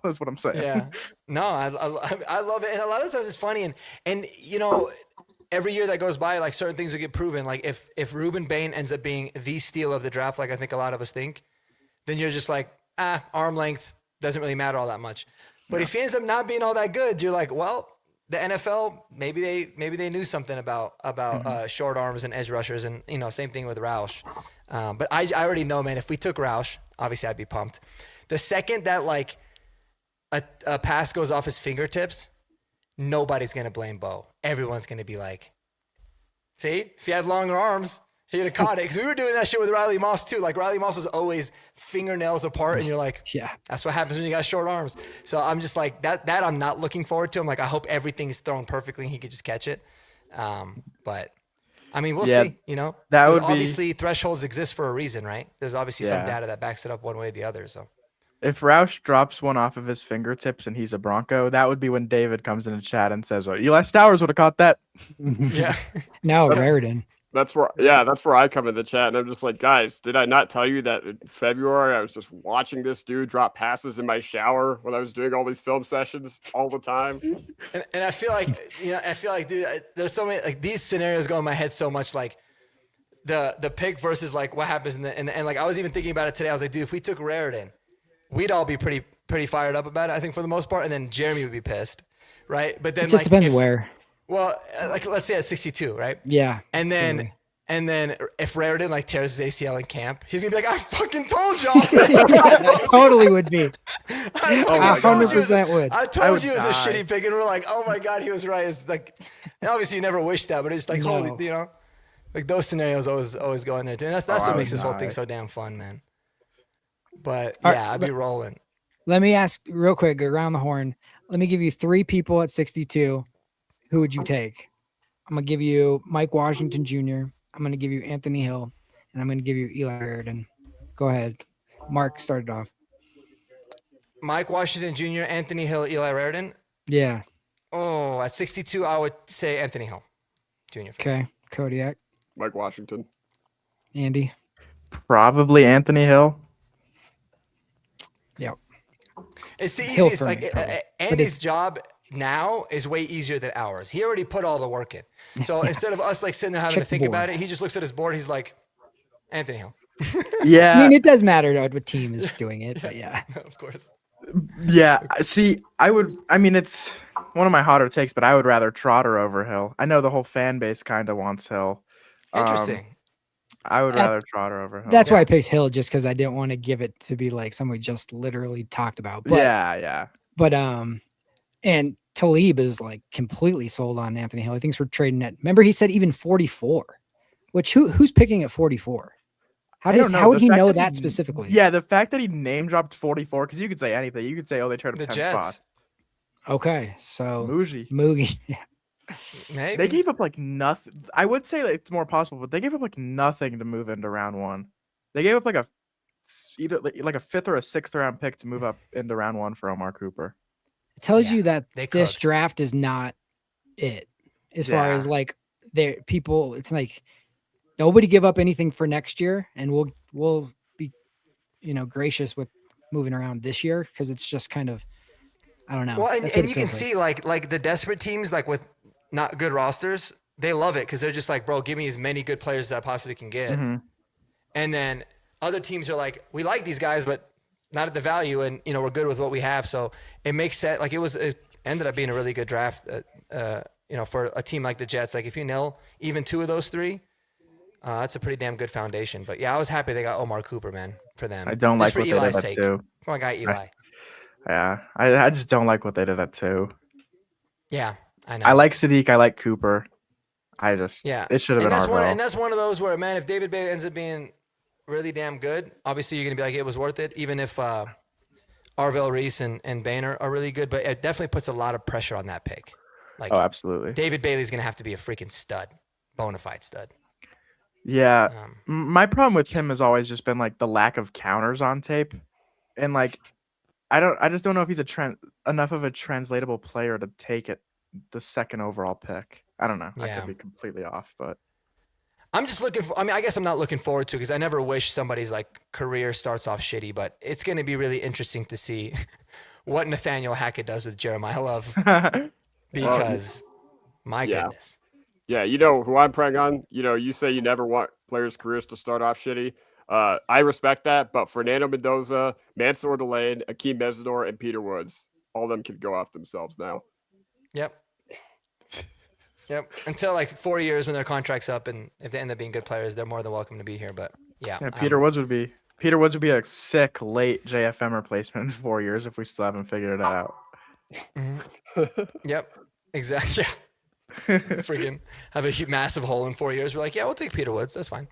That's what I'm saying. Yeah, no, I love it, and a lot of times it's funny, and you know, every year that goes by, like certain things will get proven. Like if Ruben Bain ends up being the steal of the draft, like I think a lot of us think, then you're just like, arm length doesn't really matter all that much. But if he ends up not being all that good, you're like, well, the NFL maybe they knew something about short arms and edge rushers, and you know, same thing with Roush. But I already know, man. If we took Roush, obviously I'd be pumped. The second that like a pass goes off his fingertips, nobody's gonna blame Bo. Everyone's gonna be like, see, if he had longer arms, he'd have caught it. Because we were doing that shit with Riley Moss too. Like Riley Moss was always fingernails apart, and you're like, Yeah. that's what happens when you got short arms. So I'm just like that I'm not looking forward to. I'm like, I hope everything's thrown perfectly and he could just catch it. But I mean, we'll Yeah, see. You know, that There's would be- obviously thresholds exist for a reason, right? There's obviously some Yeah. data that backs it up one way or the other. So If Roush drops one off of his fingertips and he's a Bronco, that would be when David comes in the chat and says, "Oh, Eli Stowers would have caught that." yeah, No, Raritan. That's where I come in the chat, and I'm just like, guys, did I not tell you that in February I was just watching this dude drop passes in my shower when I was doing all these film sessions all the time? and I feel like dude, there's so many like these scenarios go in my head so much like the pick versus like what happens and like I was even thinking about it today. I was like, dude, if we took Raritan, we'd all be pretty fired up about it, I think, for the most part, and then Jeremy would be pissed, right? But then It just like, depends if- where. Well, like let's say at 62, right? Yeah. And then absolutely. and then if Raritan like tears his ACL in camp, he's gonna be like, I fucking told y'all. Totally would be. I my told God. you it was- 100% would. I I told would you it was a die. shitty pick, and we're like, oh my god, he was right. It's like, and obviously you never wish that, but it's like, No. holy, you know, like those scenarios always go in there too. And that's I what would makes this whole die. thing so damn fun, man. But All yeah, right, I'd be rolling. Let me ask real quick, go around the horn. Let me give you 3 people at 62. Who would you take? I'm going to give you Mike Washington Jr. I'm going to give you Anthony Hill. And I'm going to give you Eli Raritan. Go ahead. Mark started off. Mike Washington Jr., Anthony Hill, Eli Raritan. Yeah. Oh, at 62, I would say Anthony Hill Jr. Okay. Kodiak. Mike Washington. Andy. Probably Anthony Hill. Yep. It's the Hill easiest. for Like me, probably. Andy's it's- job now is way easier than ours. He already put all the work in. So instead of us like sitting there having Check to the think about board. it, he just looks at his board. He's like, Anthony Hill. Yeah, I mean, it does matter what team is doing it, but yeah. Of course. yeah. See, I mean, it's one of my hotter takes, but I would rather Trotter over Hill. I know the whole fan base kind of wants Hill. Interesting. I would That- rather Trotter over Hill. That's why I picked Hill, just because I didn't want to give it to be like someone we just literally talked about. But, yeah. But and Talib is like completely sold on Anthony Hill. I think we're trading at. Remember, he said even 44. Which who's picking at 44? How I don't know. how would The he fact know that that he- specifically? Yeah, the fact that he name dropped 44, because you could say anything. You could say, oh, they traded The up 10 Jets. spots. Okay, so Muji. Moogie. Maybe. They gave up like nothing. I would say that it's more possible, but they gave up like nothing to move into round 1. They gave up like either like a 5th or a 6th round pick to move up into round 1 for Omar Cooper. It tells Yeah, you that they this cooked. draft is not it. As far as Yeah. like there people, it's like nobody give up anything for next year, and we'll be gracious with moving around this year because it's just kind of I don't know. Well, and, That's what and it you can feels like. see like the desperate teams like with not good rosters, they love it because they're just like, bro, give me as many good players as I possibly can get. Mhm. And then other teams are like, we like these guys, but not at the value, and we're good with what we have. So it makes sense. Like it ended up being a really good draft. For a team like the Jets, like if you nail even 2 of those 3, that's a pretty damn good foundation. But yeah, I was happy they got Omar Cooper, man, for them. I don't Just like for what they did Eli's at sake. 2. For my guy Eli. Yeah, I just don't like what they did at 2. Yeah, I know. I like Sadiq. I like Cooper. Yeah, It should have and been that's Arvell. and that's one of those where, man, if David Bailey ends up being really damn good, obviously you're gonna be like, it was worth it, even if Arvell Reese and Boehner are really good. But it definitely puts a lot of pressure on that pick. Like Oh, absolutely. David Bailey's gonna have to be a freaking stud, bona fide stud. Yeah. Um, My problem with him has always just been like the lack of counters on tape, and like I just don't know if he's enough of a translatable player to take it the 2nd overall pick. I don't know. I Yeah. could be completely off, but I'm just looking for. I mean, I guess I'm not looking forward to because I never wish somebody's like career starts off shitty. But it's gonna be really interesting to see what Nathaniel Hackett does with Jeremiah Love because my yeah. goodness. Yeah, who I'm praying on. You say you never want players' careers to start off shitty. I respect that, but Fernando Mendoza, Mansour Delane, Akeem Mesidor, and Peter Woods, all of them could go off themselves now. Yep. Yep. Until like 4 years when their contract's up, and if they end up being good players, they're more than welcome to be here. But yeah, yeah, Peter Woods would be Peter Woods would be a sick late JFM replacement in 4 years if we still haven't figured it out. Yep, exactly. Yeah. Freaking have a massive hole in 4 years. We're like, yeah, we'll take Peter Woods. That's fine.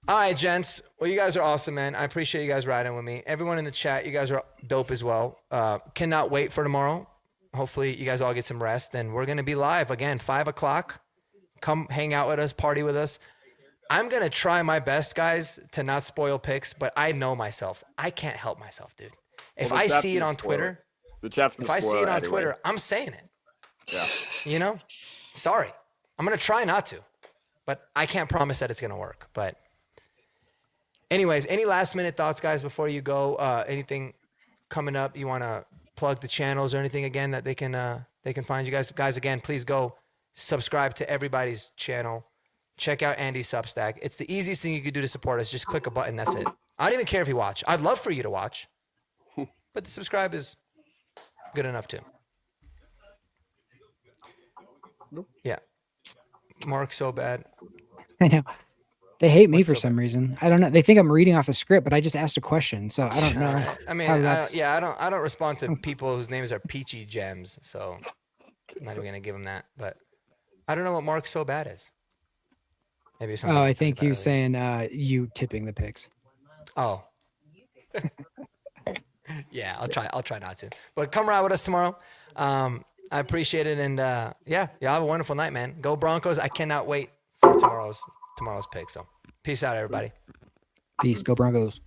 All right, gents. Well, you guys are awesome, man. I appreciate you guys riding with me. Everyone in the chat, you guys are dope as well. Cannot wait for tomorrow. Hopefully, you guys all get some rest. And we're going to be live again, 5 o'clock. Come hang out with us, party with us. I'm going to try my best, guys, to not spoil picks, but I know myself. I can't help myself, dude. If I see it on Twitter, the chat's if I see it on Twitter, I'm saying it. Yeah. You know? Sorry. I'm going to try not to, but I can't promise that it's going to work. But anyways, any last minute thoughts, guys, before you go? Anything coming up? You want to plug the channels or anything again that they can find you guys? Guys, again, please go subscribe to everybody's channel. Check out Andy's Substack. It's the easiest thing you could do to support us. Just click a button. That's it. I don't even care if you watch. I'd love for you to watch, but the subscribe is good enough too. Yeah. Mark, so bad. I know. They hate me What's for so some reason. I don't know. They think I'm reading off a script, but I just asked a question, so I don't know. I mean, how I that's- don't respond to people whose names are Peachy Gems, so I'm not even gonna give them that. But I don't know what Mark so bad is. Maybe something. Oh, we I talked think about he earlier. was saying you tipping the picks. Oh. Yeah, I'll try not to. But come ride with us tomorrow. I appreciate it, and yeah, have a wonderful night, man. Go Broncos! I cannot wait for tomorrow's pick. So, peace out, everybody. Peace. Go Broncos.